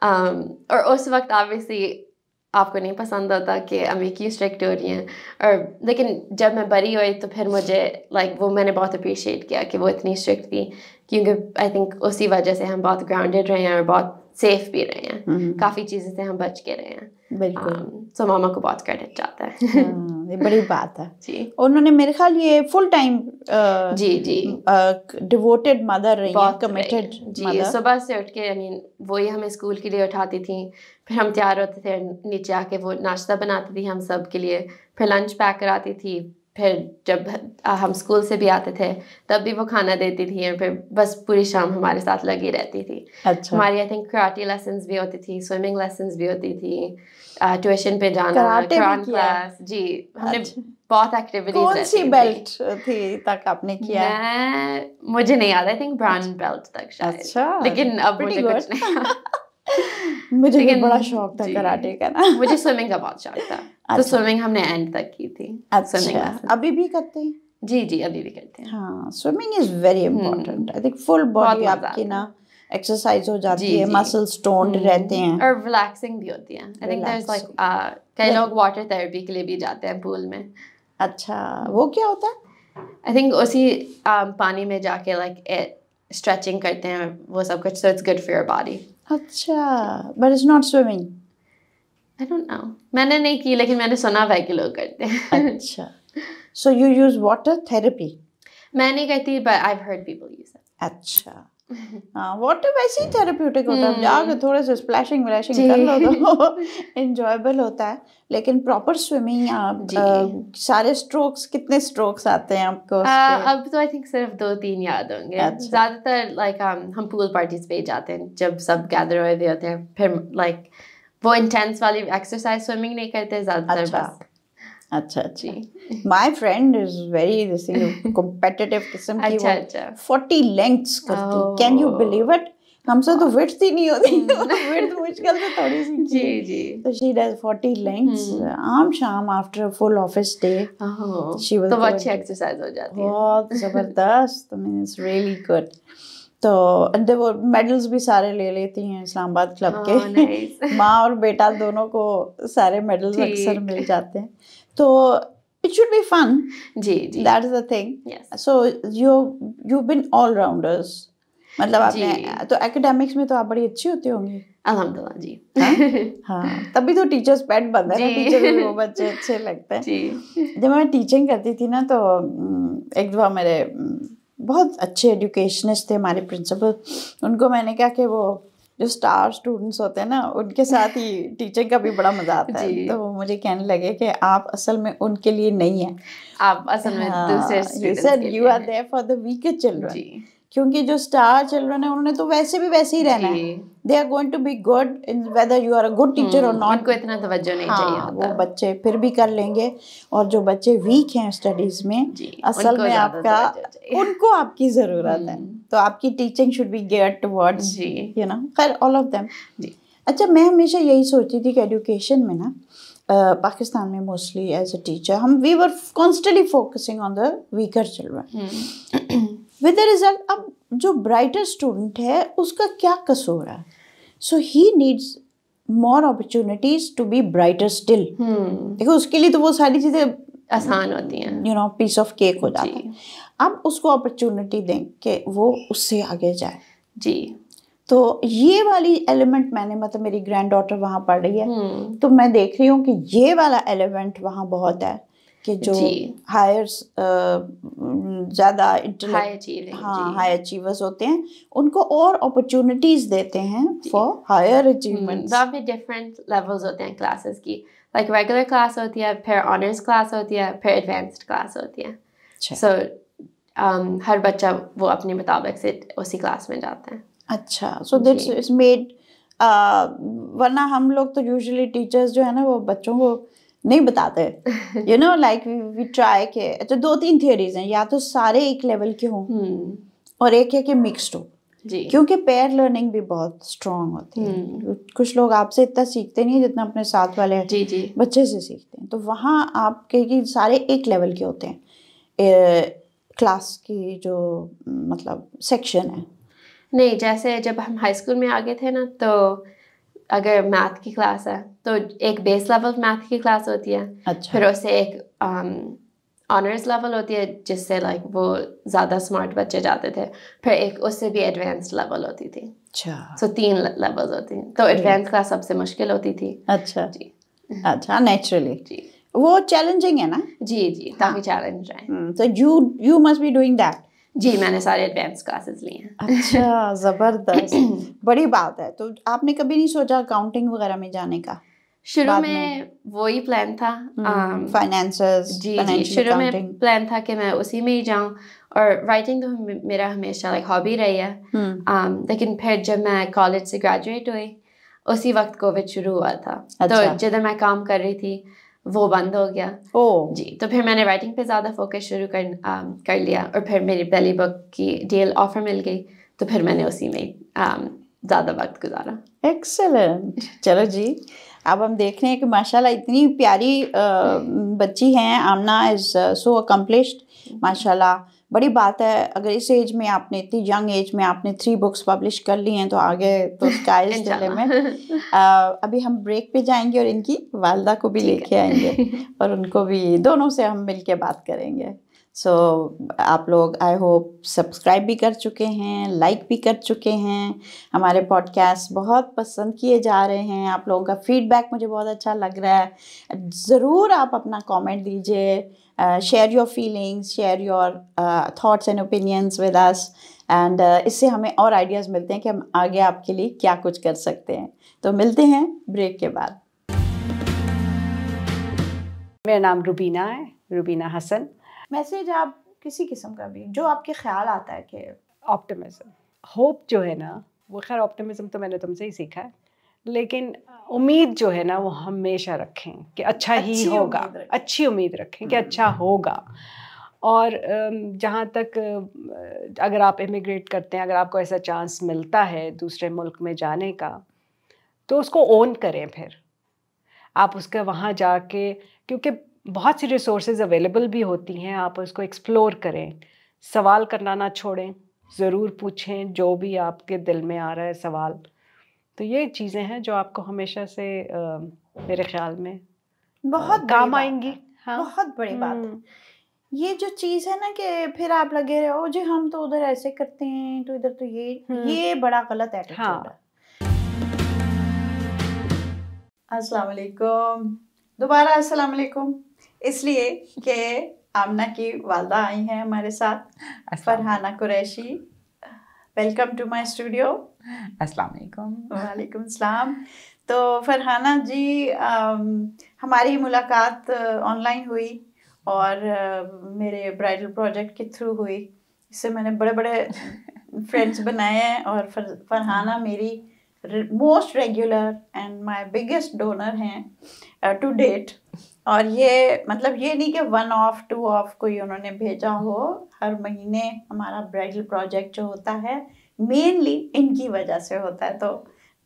اور اس وقت آبویسلی آپ کو نہیں پسند ہوتا کہ امی کیوں اسٹرکٹ ہو رہی ہیں. اور لیکن جب میں بڑی ہوئی تو پھر مجھے وہ میں نے بہت اپریشیٹ کیا کہ وہ اتنی اسٹرکٹ تھی, کیونکہ آئی تھنک اسی وجہ سے ہم بہت گراؤنڈیڈ رہے ہیں اور بہت سیف بھی رہے ہیں. کافی چیزیں سے ہم بچ کے رہے ہیں.
بالکل.
سو ماما کو بہت کریڈٹ جاتا ہے.
بڑی بات ہے جی. انہوں نے میرے خیال یہ فل ٹائم ڈیووٹیڈ مدر رہی ہیں, کمیٹڈ
جی. صبح سے اٹھ کے وہی ہمیں اسکول کے لیے اٹھاتی تھیں, پھر ہم تیار ہوتے تھے, نیچے آ کے وہ ناشتہ بناتی تھی ہم سب کے لیے, پھر لنچ پیک کراتی تھی, پھر جب ہم اسکول سے بھی آتے تھے تب بھی وہ کھانا دیتی تھی, اور پھر بس پوری شام ہمارے ساتھ لگی رہتی تھی. ہماری آئی تھنک کراٹے لیسنس بھی ہوتی تھی, سوئمنگ لیسنس بھی ہوتی تھی, ٹیوشن پہ جانا, قرآن کلاس. جی, ہم نے بہت ایکٹیویٹیز.
کون سی بیلٹ تھی تک آپ نے کیا؟
مجھے نہیں یاد, آئی تھنک براؤن بیلٹ تک شاید, لیکن اب مجھے کچھ نہیں.
مجھے بھی بڑا شوق تھا کراٹے کا نا.
مجھے سوئمنگ کا بہت شوق تھا, تو سوئمنگ ہم نے اینڈ تک کی تھی.
اچھا, ابھی بھی کرتے ہیں؟
جی جی, ابھی بھی کرتے ہیں.
ہاں, swimming is very important. I think full body آپ کی نا ایکسرسائز ہو جاتی ہے, مسلز ٹونڈ رہتے ہیں,
اور ریلیکسنگ بھی ہوتی ہے. I think there is like کئی لوگ واٹر تھراپی کے لیے بھی جاتے ہیں پول میں.
اچھا, وہ کیا ہوتا ہے؟
آئی تھنک اسی پانی میں جا کے لائک اسٹریچنگ کرتے ہیں وہ سب کچھ, so it's good for your body.
اچھا, but it's not swimming.
I don't know. میں نے نہیں کی, لیکن میں نے سنا ہوا ہے کہ لوگ کرتے ہیں.
اچھا, so you use water therapy?
میں نہیں کرتی, but I've heard people use it.
اچھا, ہاں, واٹر ویسے ہی تھراپیوٹک ہوتا ہے, جا کے تھوڑے سے اسپلیشنگ ولیشنگ کر لو تو انجوائبل ہوتا ہے. لیکن پراپر سوئمنگ آپ سارے اسٹروکس, کتنے اسٹروکس آتے ہیں آپ کو؟
اب تو آئی تھنک صرف 2-3 یاد ہوں گے. زیادہ تر لائک ہم پول پارٹیز پہ ہی جاتے ہیں جب سب گیدر ہوئے ہوئے ہوتے ہیں, پھر لائک وہ انٹینس والی ایکسرسائز سوئمنگ نہیں کرتے زیادہ تر. بس
اچھا اچھا. My friend is very competitive قسم کی, 40 لینگتھس کرتی. Can you believe it? ہم سے تو وڈتھ ہی نہیں ہوتی, وڈتھ مشکل سے تھوڑی سی.
جی جی,
تو شی ڈز 40 لینگتھس عام شام آفٹر فل آفس ڈے.
تو اچھی ایکسرسائز ہو جاتی ہے,
بہت زبردست. It's really good. تو وہ میڈلز بھی سارے لے لیتی ہیں اسلام آباد کلب کے. ماں اور بیٹا دونوں کو سارے میڈلز اکثر مل جاتے ہیں. تو it should be fun.
G G,
that is the thing. So you've been all rounders. مطلب آپ نے تو اکیڈیمکس میں تو آپ بڑی اچھی ہوتی ہوں گی.
الحمدللہ جی.
ہاں, تبھی تو ٹیچرس پیٹ بند ہے نا, ٹیچر وہ بچے اچھے لگتے ہیں. جب میں ٹیچنگ کرتی تھی نا, تو ایک دفعہ میرے بہت اچھے ایجوکیشنسٹ تھے ہمارے پرنسپل, ان کو میں نے کہا کہ وہ جو اسٹار اسٹوڈنٹس ہوتے ہیں نا, ان کے ساتھ ہی ٹیچنگ کا بھی بڑا مزہ آتا ہے. تو وہ مجھے کہنے لگے کہ آپ اصل میں ان کے لیے نہیں ہیں,
آپ اصل میں دوسرے اسٹوڈنٹس کے لیے.
You are there for the weaker children. کیونکہ جو اسٹار چلڈرن ہیں انہوں نے تو ویسے بھی ویسے ہی رہنا ہے. They are going to be good whether you are a good teacher اور ناٹ.
ان کو اتنا توجہ نہیں چاہیے ہوتا.
وہ بچے پھر بھی کر لیں گے, اور جو بچے ویک ہیں اسٹڈیز میں, اصل میں آپ کا ان کو آپ کی ضرورت ہے. تو آپ کی teaching should be geared towards you know, خیر آل آف دیم. اچھا, میں ہمیشہ یہی سوچتی تھی کہ ایجوکیشن میں نا پاکستان میں mostly as a teacher we were constantly focusing on the weaker children with the result. اب جو برائٹر اسٹوڈنٹ ہے اس کا کیا قصور ہے؟ So he needs more opportunities to be brighter still. دیکھو اس کے لیے تو وہ ساری چیزیں
آسان ہوتی ہیں,
you know, piece of cake ہو جاتا ہے. اب اس کو اپرچونیٹی دیں کہ وہ اس سے آگے جائے.
جی,
تو یہ والی ایلیمنٹ میں نے, مطلب میری گرینڈ ڈاٹر وہاں پڑھ رہی ہے, تو میں دیکھ رہی ہوں کہ یہ والا ایلیمنٹ وہاں بہت ہے کہ جو ہائر زیادہ ہائی اچیورز ہوتے ہیں ان کو اور اپرچونیٹیز دیتے ہیں فار ہائر اچیومنٹس.
وہاں پہ ڈفرینٹ لیولز ہوتے ہیں کلاسز کی, لائک ریگولر کلاس ہوتی ہے, پھر آنرس کلاس ہوتی ہے, پھر ایڈوانسڈ کلاس ہوتی ہے. سو ہر بچہ وہ اپنے مطابق سے اسی کلاس میں جاتا ہے.
اچھا, سو دیٹس اٹس میڈ, ورنہ ہم لوگ تو یوزلی ٹیچرز جو ہے نا وہ بچوں کو نہیں بتاتے, you know, like we try کہ اچھا 2-3 تھیوریز ہیں, یا تو سارے ایک لیول کے ہوں اور ایک ہے کہ مکسڈ ہو. کیونکہ پیئر لرننگ بھی بہت اسٹرانگ ہوتی ہے. کچھ لوگ آپ سے اتنا سیکھتے نہیں جتنا اپنے ساتھ والے بچے سے سیکھتے ہیں. تو وہاں آپ کے سارے ایک لیول کے ہوتے ہیں. کلاس کی جو مطلب سیکشن ہے
نہیں, جیسے جب ہم ہائی اسکول میں آگے تھے نا, تو اگر میتھ کی کلاس ہے تو ایک بیس لیول میتھ کی کلاس ہوتی ہے. پھر اس سے ایک آنرس لیول ہوتی ہے جس سے لائک وہ زیادہ اسمارٹ بچے جاتے تھے. پھر ایک اس سے بھی ایڈوانسڈ لیول ہوتی تھی. سو 3 لیولز ہوتی ہیں. تو ایڈوانس کلاس سب سے مشکل ہوتی تھی.
اچھا جی, اچھا, نیچرلی. وہ چیلنجنگ ہے نا؟
جی جی کافی چیلنج ہے.
تو you must be doing that.
جی میں نے سارے ایڈوانس کلاسز لیے ہیں.
اچھا زبردست. بڑی بات ہے. تو آپ نے کبھی نہیں سوچا اکاؤنٹنگ وغیرہ میں جانے کا؟
شروع میں وہی پلان تھا,
فائنینسز.
جی جی شروع میں پلان تھا کہ میں اسی میں ہی جاؤں, اور رائٹنگ تو میرا ہمیشہ لائک ہابی رہی ہے. لیکن پھر جب میں کالج سے گریجویٹ ہوئی اسی وقت کووڈ شروع ہوا تھا, تو جدھر میں کام کر رہی تھی وہ بند ہو گیا. جی تو پھر میں نے رائٹنگ پہ زیادہ فوکس شروع کر لیا, اور پھر میری پہلی بک کی ڈیل آفر مل گئی, تو پھر میں نے اسی میں زیادہ وقت گزارا.
ایکسلنٹ. چلو جی, اب ہم دیکھ رہے ہیں کہ ماشاء اللہ اتنی پیاری بچی ہیں. آمنہ از سو اکمپلشڈ ماشاء اللہ. بڑی بات ہے. اگر اس ایج میں آپ نے, اتنی ینگ ایج میں آپ نے 3 books پبلش کر لی ہیں, تو آگے تو اسکائی از دی لمٹ. ابھی ہم بریک پہ جائیں گے اور ان کی والدہ کو بھی لے کے آئیں گے, اور ان کو بھی, دونوں سے ہم مل کے بات کریں گے. سو آپ لوگ آئی ہوپ سبسکرائب بھی کر چکے ہیں, لائک بھی کر چکے ہیں. ہمارے پوڈ کاسٹ بہت پسند کیے جا رہے ہیں. آپ لوگوں کا فیڈ بیک مجھے بہت اچھا لگ رہا ہے. ضرور آپ اپنا کامنٹ دیجیے, share your feelings, share your thoughts and opinions with us, and اس سے ہمیں اور آئیڈیاز ملتے ہیں کہ ہم آگے آپ کے لیے کیا کچھ کر سکتے ہیں. تو ملتے ہیں بریک کے بعد.
میرا نام روبینہ ہے, روبینہ حسن.
میسیج آپ کسی قسم کا بھی جو آپ کے خیال آتا ہے کہ
آپٹمزم, ہوپ جو ہے نا, وہ خیر آپٹمزم تو میں نے تم سے ہی سیکھا ہے, لیکن امید جو ہے نا وہ ہمیشہ رکھیں کہ اچھا ہی ہوگا. اچھی امید رکھیں کہ اچھا ہوگا. اور جہاں تک اگر آپ امیگریٹ کرتے ہیں, اگر آپ کو ایسا چانس ملتا ہے دوسرے ملک میں جانے کا, تو اس کو اون کریں. پھر آپ اس کا وہاں جا کے, کیونکہ بہت سی ریسورسز اویلیبل بھی ہوتی ہیں, آپ اس کو ایکسپلور کریں. سوال کرنا نہ چھوڑیں, ضرور پوچھیں جو بھی آپ کے دل میں آ رہا ہے سوال. تو یہ چیزیں ہیں جو آپ کو ہمیشہ سے میرے خیال میں
بہت
کام آئیں گی.
بہت بڑی بات ہے یہ جو چیز ہے نا, کہ پھر آپ لگے رہو جی ہم تو ادھر ایسے کرتے ہیں تو ادھر تو یہ بڑا غلط ایٹیٹیوڈ ہے. السلام علیکم. دوبارہ السلام علیکم, اس لیے کہ آمنہ کی والدہ آئی ہیں ہمارے ساتھ, Farhana Qureshi. Welcome to my studio.
السلام علیکم.
وعلیکم السلام. تو فرحانہ جی, ہماری ملاقات آن لائن ہوئی اور میرے برائڈل پروجیکٹ کے تھرو ہوئی. اس سے میں نے بڑے بڑے فرینڈس بنائے ہیں, اور فرحانہ میری most regular and my biggest donor ہیں ٹو ڈیٹ. اور یہ مطلب یہ نہیں کہ 1 آف 2 آف کوئی انہوں نے بھیجا ہو, ہر مہینے ہمارا برائڈل پروجیکٹ جو ہوتا ہے مینلی ان کی وجہ سے ہوتا ہے. تو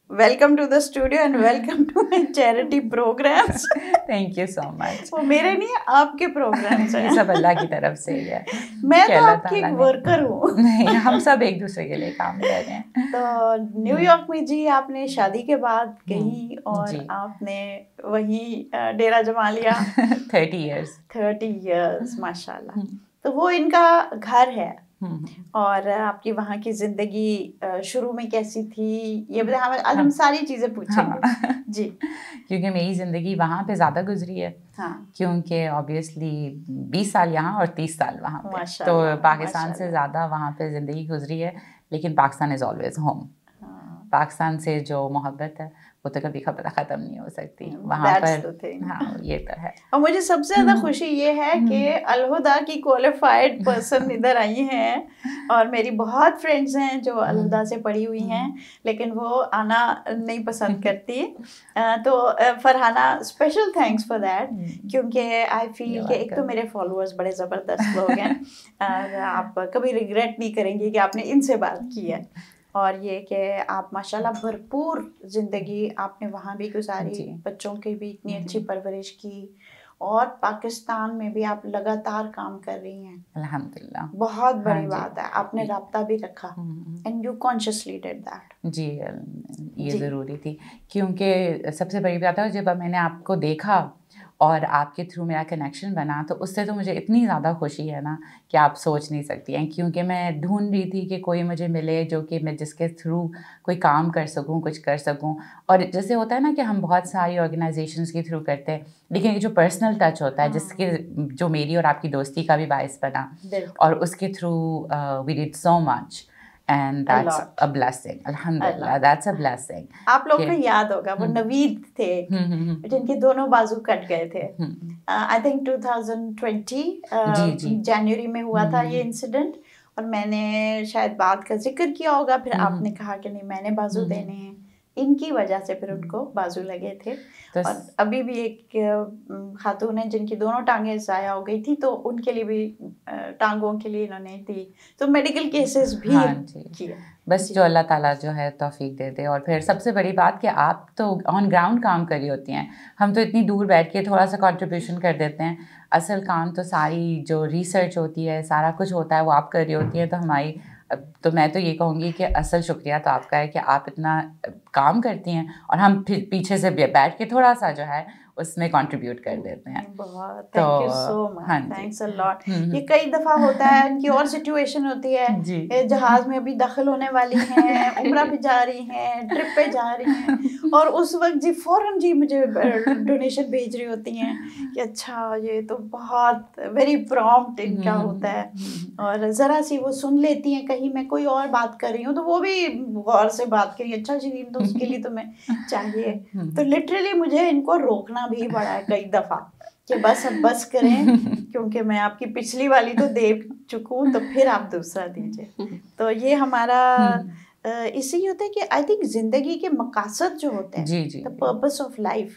welcome to the studio and welcome to my charity programmes.
Thank you so much.
وہ میرے نہیں, آپ کے پروگرامس ہیں.
سب اللہ کی طرف سے ہی ہے.
میں تو آپ کی ایک ورکر ہوں.
نہیں, ہم سب ایک دوسرے کے لیے کام کر رہے ہیں.
تو نیو یارک میں جی آپ نے شادی کے بعد گئی اور آپ نے وہیں ڈیرا جما لیا. 30 years ماشاء اللہ. تو وہ ان کا گھر ہے, اور آپ کی وہاں کی زندگی شروع میں کیسی تھی یہ بتائیں. آج ہم ساری چیزیں پوچھیں گے جی,
کیونکہ میری زندگی وہاں پہ زیادہ گزری ہے. کیونکہ آبویسلی 20 سال یہاں اور 30 سال وہاں پہ, تو پاکستان سے زیادہ وہاں پہ زندگی گزری ہے. لیکن Pakistan is always home. Pakistan سے جو محبت ہے وہ تو کبھی ختم نہیں ہو سکتی وہاں پر. ہاں یہ تو ہے.
اور مجھے سب سے زیادہ خوشی یہ ہے کہ الہدا کی کوالیفائڈ پرسن ادھر آئی ہیں, اور میری بہت فرینڈس ہیں جو الہدا سے پڑھی ہوئی ہیں لیکن وہ آنا نہیں پسند کرتی. تو Farhana special thanks for that, کیونکہ آئی فیل کہ ایک تو میرے فالوورز بڑے زبردست لوگ ہیں, اور آپ کبھی ریگریٹ نہیں کریں گے کہ آپ نے ان سے بات کی ہے. اور یہ کہ آپ ماشاءاللہ بھرپور زندگی آپ نے وہاں بھی گزاری, بچوں کی بھی اتنی اچھی پرورش کی, اور پاکستان میں بھی آپ لگاتار کام کر رہی ہیں
الحمدللہ.
بہت بڑی بات ہے, آپ نے رابطہ بھی رکھا and you consciously did that.
جی یہ ضروری تھی, کیونکہ سب سے بڑی بات ہے جب میں نے آپ کو دیکھا اور آپ کے تھرو میرا کنیکشن بنا, تو اس سے تو مجھے اتنی زیادہ خوشی ہے نا کہ آپ سوچ نہیں سکتی ہیں, کیونکہ میں ڈھونڈ رہی تھی کہ کوئی مجھے ملے جو کہ میں جس کے تھرو کوئی کام کر سکوں, کچھ کر سکوں. اور جیسے ہوتا ہے نا کہ ہم بہت ساری آرگنائزیشنس کے تھرو کرتے ہیں, لیکن جو پرسنل ٹچ ہوتا ہے جس کے جو میری اور آپ کی دوستی کا بھی باعث بنا, اور اس کے through we did so much. And that's a blessing. Alhamdulillah, that's a blessing.
آپ لوگ کو یاد ہوگا وہ نوید تھے جن کے دونوں بازو کٹ گئے تھے. I think 2020 جنوری میں ہوا تھا یہ انسیڈنٹ, اور میں نے شاید بات کا ذکر کیا ہوگا, پھر آپ نے کہا کہ نہیں میں نے بازو دینے ہیں, ان کی وجہ سے پھر ان کو بازو لگے تھے. اور ابھی بھی ایک خاتون ہیں جن کی دونوں ٹانگیں ضائع ہو گئی تھی, تو ان کے لیے بھی ٹانگوں کے لیے انہوں نے دی, تو میڈیکل کیسز بھی کیے.
بس جو اللہ تعالیٰ جو ہے توفیق دے دے. اور پھر سب سے بڑی بات کہ آپ تو آن گراؤنڈ کام کر رہی ہوتی ہیں, ہم تو اتنی دور بیٹھ کے تھوڑا سا کنٹریبیوشن کر دیتے ہیں. اصل کام تو ساری جو ریسرچ ہوتی ہے, سارا کچھ ہوتا ہے, وہ آپ کر رہی ہوتی ہیں. تو ہماری تو میں تو یہ کہوں گی کہ اصل شکریہ تو آپ کا ہے کہ آپ اتنا کام کرتی ہیں, اور ہم پھر پیچھے سے بیٹھ کے تھوڑا سا جو ہے اس میں کنٹریبیوٹ کر دیتے ہیں.
بہت thank you so much, thanks a lot. یہ کئی دفعہ ہوتا ہے, ان کی اور سچویشن ہوتی ہے, جہاز میں ابھی داخل ہونے والی ہیں, عمرہ پہ جا رہی ہیں, ٹرپ پہ جا رہی ہیں, اور اس وقت جی فوراً جی مجھے ڈونیشن بھیج رہی ہوتی ہیں کہ اچھا یہ تو بہت ویری پرومپٹ ان کا ہوتا ہے. اور ذرا سی وہ سن لیتی ہیں, کہیں میں کوئی اور بات کر رہی ہوں تو وہ بھی غور سے بات کری, اچھا شرین تو اس کے لیے تمہیں چاہیے. تو لٹرلی مجھے ان کو روکنا بھی پڑا ہے کئی دفعہ کہ بس اب بس کریں, کیونکہ میں آپ کی پچھلی والی تو دے چکوں, تو پھر آپ دوسرا دیجیے. تو یہ ہمارا اسی ہوتا ہے کہ آئی تھنک زندگی کے مقاصد جو ہوتے ہیں, the purpose of life,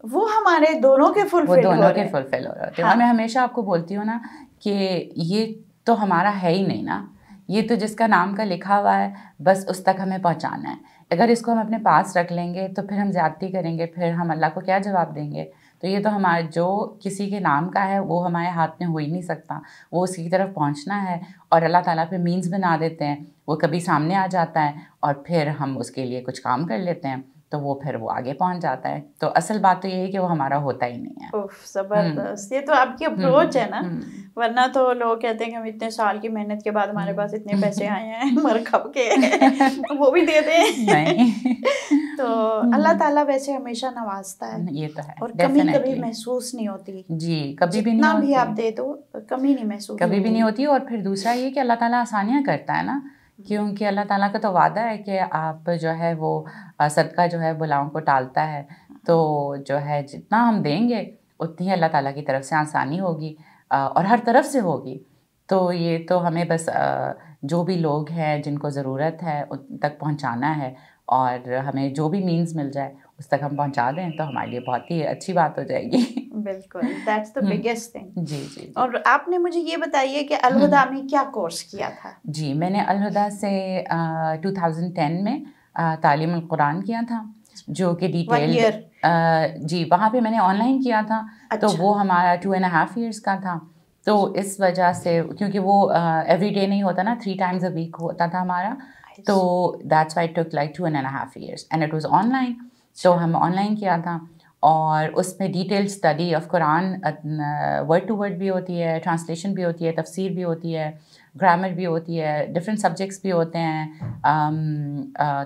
وہ ہمارے دونوں کے فلفل ہو رہے ہیں.
اور میں ہمیشہ آپ کو بولتی ہوں نا کہ یہ تو ہمارا ہے ہی نہیں نا, یہ تو جس کا نام کا لکھا ہوا ہے بس اس تک ہمیں پہنچانا ہے. اگر اس کو ہم اپنے پاس رکھ لیں گے تو پھر ہم زیادتی کریں گے, پھر ہم اللہ کو کیا جواب دیں گے. تو یہ تو ہمارا جو کسی کے نام کا ہے وہ ہمارے ہاتھ میں ہو ہی نہیں سکتا, وہ اس کی طرف پہنچنا ہے. اور اللہ تعالیٰ پہ مینز بنا دیتے ہیں, وہ کبھی سامنے آ جاتا ہے اور پھر ہم اس کے لیے کچھ کام کر لیتے ہیں, تو وہ پھر وہ آگے پہنچ جاتا ہے. تو اصل بات تو یہ ہے کہ وہ ہمارا ہوتا ہی نہیں ہے.
زبردست, یہ تو آپ کی اپروچ ہے نا, ورنہ تو لوگ کہتے ہیں کہ ہم اتنے سال کی محنت کے بعد ہمارے پاس اتنے پیسے آئے ہیں مرکب کے, وہ بھی دے دیں. تو اللہ تعالیٰ ویسے ہمیشہ نوازتا ہے,
یہ تو ہے,
اور کمی کبھی محسوس نہیں ہوتی.
جی کبھی بھی
نہیں, بھی آپ دے دو کمی نہیں محسوس,
کبھی بھی نہیں ہوتی. اور پھر دوسرا یہ کہ اللہ تعالیٰ آسانیاں کرتا ہے نا, کیونکہ اللہ تعالیٰ کا تو وعدہ ہے کہ آپ جو ہے وہ صدقہ جو ہے بلاؤں کو ٹالتا ہے. تو جو ہے جتنا ہم دیں گے اتنی ہی اللہ تعالیٰ کی طرف سے آسانی ہوگی, اور ہر طرف سے ہوگی. تو یہ تو ہمیں بس جو بھی لوگ ہیں جن کو ضرورت ہے ان تک پہنچانا ہے, اور ہمیں جو بھی مینز مل جائے اس تک ہم پہنچا دیں تو ہمارے لیے بہت ہی اچھی بات ہو جائے گی.
بالکل, دیٹس دا بگیسٹ تھنگ.
جی.
اور آپ نے مجھے یہ بتائیے کہ الہدا میں کیا کورس کیا تھا؟
جی میں نے الہدا سے 2010 میں تعلیم القرآن کیا تھا, جو کہ ڈیٹیل جی وہاں پہ میں نے آن لائن کیا تھا. تو وہ ہمارا 2.5 years کا تھا. تو اس وجہ سے کیونکہ وہ ایوری ڈے نہیں ہوتا نا, 3 times a week ہوتا تھا ہمارا, تو that's why it took like 2.5 years and it was online. تو ہم آن لائن کیا تھا, اور اس میں detail study of Quran word to word بھی ہوتی ہے, ٹرانسلیشن بھی ہوتی ہے, تفسیر بھی ہوتی ہے, گرامر بھی ہوتی ہے, ڈفرینٹ سبجیکٹس بھی ہوتے ہیں,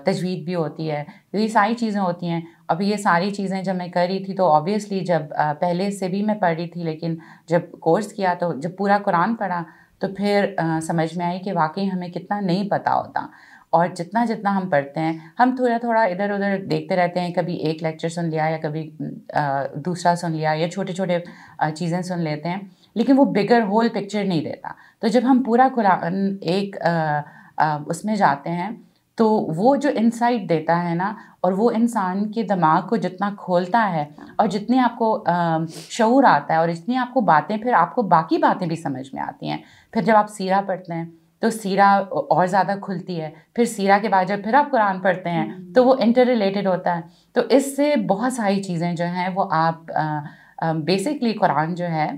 تجوید بھی ہوتی ہے. یہ ساری چیزیں ہوتی ہیں. اب یہ ساری چیزیں جب میں کر رہی تھی تو آبویسلی جب پہلے سے بھی میں پڑھ رہی تھی, لیکن جب کورس کیا تو جب پورا قرآن پڑھا تو پھر سمجھ میں آئی کہ واقعی ہمیں کتنا نہیں پتہ ہوتا. اور جتنا ہم پڑھتے ہیں ہم تھوڑا ادھر ادھر دیکھتے رہتے ہیں, کبھی ایک لیکچر سن لیا یا کبھی دوسرا سن لیا یا چھوٹے چیزیں سن لیتے ہیں, لیکن وہ بگر ہول پکچر نہیں دیتا. تو جب ہم پورا قرآن ایک اس میں جاتے ہیں تو وہ جو انسائٹ دیتا ہے نا, اور وہ انسان کے دماغ کو جتنا کھولتا ہے, اور جتنی آپ کو شعور آتا ہے, اور جتنی آپ کو باتیں پھر آپ کو باقی باتیں بھی سمجھ میں آتی ہیں. پھر جب آپ سیرہ پڑھتے ہیں تو سیرہ اور زیادہ کھلتی ہے. پھر سیرہ کے بعد جب پھر آپ قرآن پڑھتے ہیں تو وہ انٹر ریلیٹڈ ہوتا ہے. تو اس سے بہت ساری چیزیں جو ہیں وہ آپ بیسکلی قرآن جو ہے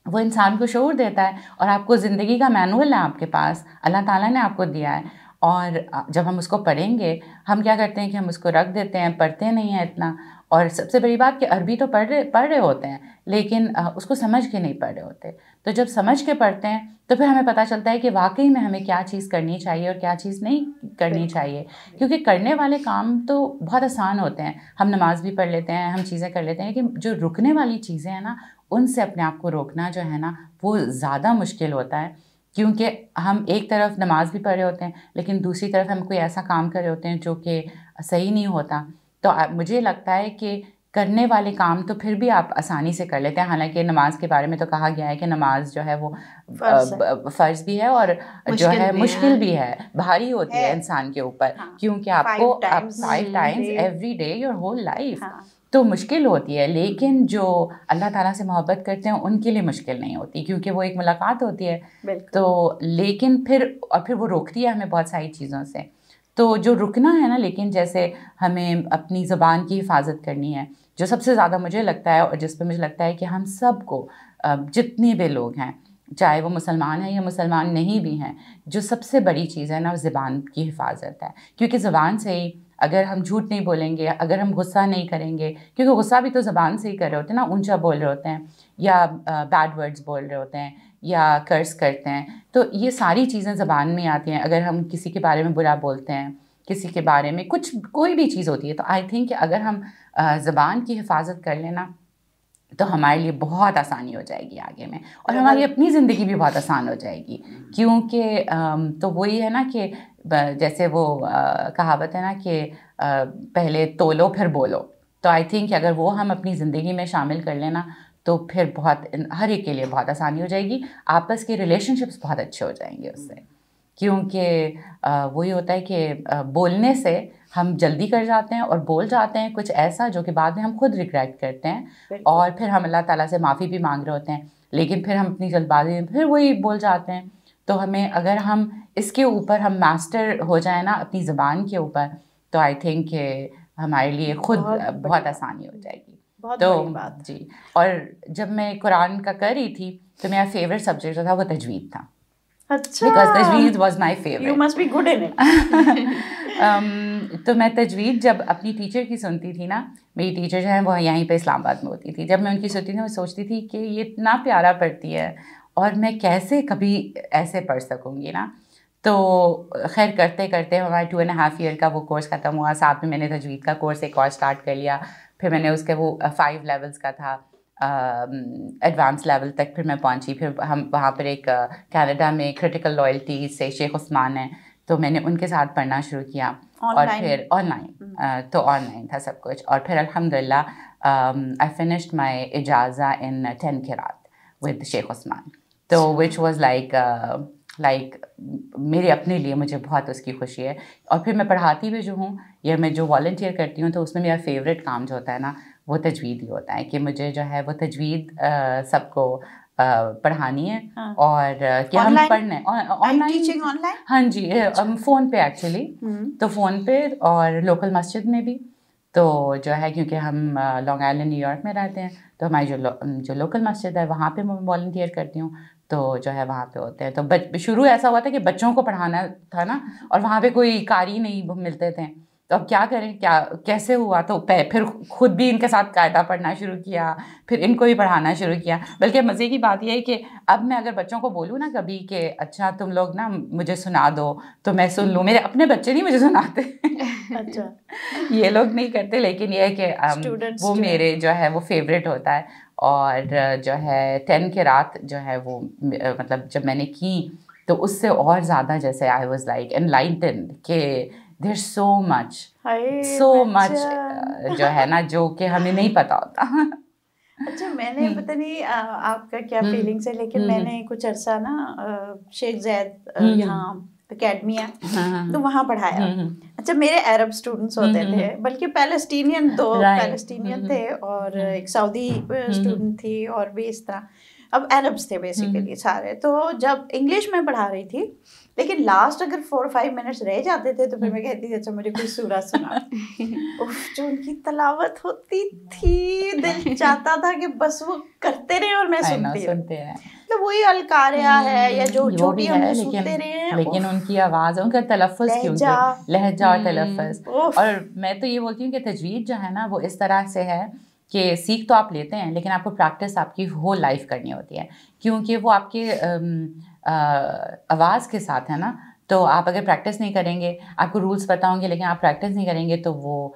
وہ انسان کو شعور دیتا ہے, اور آپ کو زندگی کا مینول ہے آپ کے پاس, اللہ تعالیٰ نے آپ کو دیا ہے. اور جب ہم اس کو پڑھیں گے ہم کیا کرتے ہیں کہ ہم اس کو رکھ دیتے ہیں, پڑھتے نہیں ہیں اتنا. اور سب سے بڑی بات کہ عربی تو پڑھ رہے ہوتے ہیں لیکن اس کو سمجھ کے نہیں پڑھ رہے ہوتے. تو جب سمجھ کے پڑھتے ہیں تو پھر ہمیں پتہ چلتا ہے کہ واقعی میں ہمیں کیا چیز کرنی چاہیے اور کیا چیز نہیں کرنی چاہیے. کیونکہ کرنے والے کام تو بہت آسان ہوتے ہیں, ہم نماز بھی پڑھ لیتے ہیں, ہم چیزیں کر لیتے ہیں, لیکن جو رکنے والی چیزیں ہیں نا ان سے اپنے آپ کو روکنا جو ہے نا وہ زیادہ مشکل ہوتا ہے. کیونکہ ہم ایک طرف نماز بھی پڑھ رہے ہوتے ہیں لیکن دوسری طرف ہم کوئی ایسا کام کر رہے ہوتے ہیں جو کہ صحیح نہیں ہوتا. تو مجھے لگتا ہے کہ کرنے والے کام تو پھر بھی آپ آسانی سے کر لیتے ہیں. حالانکہ نماز کے بارے میں تو کہا گیا ہے کہ نماز جو ہے وہ فرض بھی ہے اور جو ہے مشکل بھی ہے, بھاری ہوتی ہے انسان کے اوپر, کیونکہ آپ کو 5 times every day your whole life تو مشکل ہوتی ہے. لیکن جو اللہ تعالیٰ سے محبت کرتے ہیں ان کے لیے مشکل نہیں ہوتی کیونکہ وہ ایک ملاقات ہوتی ہے. تو لیکن پھر وہ روکتی ہے ہمیں بہت ساری چیزوں سے. تو جو رکنا ہے نا, لیکن جیسے ہمیں اپنی زبان کی حفاظت کرنی ہے, جو سب سے زیادہ مجھے لگتا ہے اور جس پہ مجھے لگتا ہے کہ ہم سب کو جتنے بھی لوگ ہیں چاہے وہ مسلمان ہیں یا مسلمان نہیں بھی ہیں, جو سب سے بڑی چیز ہے نا زبان کی حفاظت ہے. کیونکہ زبان سے ہی اگر ہم جھوٹ نہیں بولیں گے, اگر ہم غصہ نہیں کریں گے, کیونکہ غصہ بھی تو زبان سے ہی کر رہے ہوتے ہیں نا, اونچا بول رہے ہوتے ہیں یا بیڈ ورڈز بول رہے ہوتے ہیں یا کرس کرتے ہیں, تو یہ ساری چیزیں زبان میں آتی ہیں. اگر ہم کسی کے بارے میں برا بولتے ہیں, کسی کے بارے میں کوئی بھی چیز ہوتی ہے, تو آئی تھنک کہ اگر ہم زبان کی حفاظت کر لینا تو ہمارے لیے بہت آسانی ہو جائے گی آگے میں, اور ہماری اپنی زندگی بھی بہت آسان ہو جائے گی. کیونکہ تو وہی ہے نا کہ جیسے وہ کہاوت ہے نا کہ پہلے تولو پھر بولو. تو آئی تھنک کہ اگر وہ ہم اپنی زندگی میں شامل کر لینا تو پھر بہت ہر ایک کے لیے بہت آسانی ہو جائے گی. آپس کے ریلیشن شپس بہت اچھے ہو جائیں گے اس سے. کیونکہ وہی ہوتا ہے کہ بولنے سے ہم جلدی کر جاتے ہیں اور بول جاتے ہیں کچھ ایسا جو کہ بعد میں ہم خود ریگریٹ کرتے ہیں, اور پھر ہم اللہ تعالیٰ سے معافی بھی مانگ رہے ہوتے ہیں, لیکن پھر ہم اپنی جلد بازی میں پھر وہی بول جاتے ہیں. تو ہمیں اگر ہم اس کے اوپر ہم ماسٹر ہو جائیں نا اپنی زبان کے اوپر, تو آئی تھنک کہ ہمارے لیے خود بہت آسانی ہو جائے گی. تو جی, اور جب میں قرآن کا کر رہی تھی تو میرا فیوریٹ سبجیکٹ جو تھا وہ تجوید تھا. Because tajweed was my favorite.
You must be good in it.
تو میں تجوید جب اپنی ٹیچر کی سنتی تھی نا, میری ٹیچر جو ہے وہ یہیں پہ اسلام آباد میں ہوتی تھی, جب میں ان کی سنتی تھی میں سوچتی تھی کہ یہ اتنا پیارا پڑھتی ہے اور میں کیسے کبھی ایسے پڑھ سکوں گی نا. تو خیر کرتے کرتے ہمارا 2.5 year کا وہ کورس ختم ہوا. ساتھ میں میں نے تجوید کا کورس ایک اور اسٹارٹ کر لیا. پھر میں نے اس کے وہ 5 levels کا تھا, ایڈوانس لیول تک پھر میں پہنچی. پھر ہم وہاں پر ایک کینیڈا میں کرٹیکل لائلٹی سے شیخ عثمان ہیں, تو میں نے ان کے ساتھ پڑھنا شروع کیا. اور پھر آن لائن, تو آن لائن تھا سب کچھ. اور پھر الحمدللہ آئی فنشڈ مائی اجازہ ان 10 قرات ود شیخ عثمان. تو وچ واز لائک میرے اپنے لیے مجھے بہت اس کی خوشی ہے. اور پھر میں پڑھاتی بھی جو ہوں یا میں جو والنٹیئر کرتی ہوں, تو اس میں میرا فیوریٹ کام جو ہوتا ہے نا وہ تجوید ہی ہوتا ہے. کہ مجھے جو ہے وہ تجوید سب کو پڑھانی ہے, اور کہ ہم پڑھنا ہے آن لائن. ہاں جی, فون پہ ایکچولی, تو فون پہ اور لوکل مسجد میں بھی. تو جو ہے کیونکہ ہم لانگ آئلینڈ نیو یارک میں رہتے ہیں, تو ہماری جو لوکل مسجد ہے وہاں پہ میں والنٹیئر کرتی ہوں. تو جو ہے وہاں پہ ہوتے ہیں. تو شروع ایسا ہوا تھا کہ بچوں کو پڑھانا تھا نا, اور وہاں پہ کوئی قاری نہیں ملتے تھے. تو اب کیا کریں, کیسے ہوا, تو پھر خود بھی ان کے ساتھ قاعدہ پڑھنا شروع کیا, پھر ان کو بھی پڑھانا شروع کیا. بلکہ مزے کی بات یہ ہے کہ اب میں اگر بچوں کو بولوں نا کبھی کہ اچھا تم لوگ نا مجھے سنا دو, تو میں سن لوں. میرے اپنے بچے نہیں مجھے سناتے,
اچھا
یہ لوگ نہیں کرتے, لیکن یہ ہے کہ وہ میرے جو ہے وہ فیوریٹ ہوتا ہے. اور جو ہے 10 قرات جو ہے وہ مطلب جب میں نے کی تو اس سے اور زیادہ جیسے آئی واز لائک انلائٹنڈ کہ there's so much جو ہے نا جو کہ ہمیں نہیں پتا ہوتا.
اچھا, میں نے پتہ نہیں آپ کا کیا فیلنگس ہے, لیکن میں نے کچھ عرصہ نا شیخ زید یہاں اکیڈمی ہے تو وہاں پڑھایا. اچھا, میرے عرب اسٹوڈنٹس ہوتے تھے, بلکہ پیلسٹینین 2 پیلسٹینین تھے اور ایک سعودی اسٹوڈنٹ تھی, اور بھی اس طرح. اب عربس تھے بیسیکلی سارے. تو جب انگلش میں پڑھا رہی تھی لیکن لاسٹ اگر 4-5 منٹس رہ جاتے تھے تو پھر میں کہتی تھی اچھا مجھے کوئی سورہ سنا. جو ان کی تلاوت ہوتی تھی دل چاہتا تھا کہ بس وہ کرتے رہے اور میں سنتی رہوں. تو وہی القاریہ ہے یا جو چھوٹی ہم سنتے رہے ہیں,
لیکن ان کی آواز, ان کا تلفظ, کیونکہ لہجہ اور تلفظ. اور میں تو یہ بولتی ہوں کہ تجوید جو ہے نا وہ اس طرح سے ہے کہ سیکھ تو آپ لیتے ہیں لیکن آپ کو پریکٹس آپ کی ہول لائف کرنی ہوتی ہے, کیونکہ وہ آپ کے آواز کے ساتھ ہے نا. تو آپ اگر پریکٹس نہیں کریں گے, آپ کو رولس پتہ ہوں گے لیکن آپ پریکٹس نہیں کریں گے تو وہ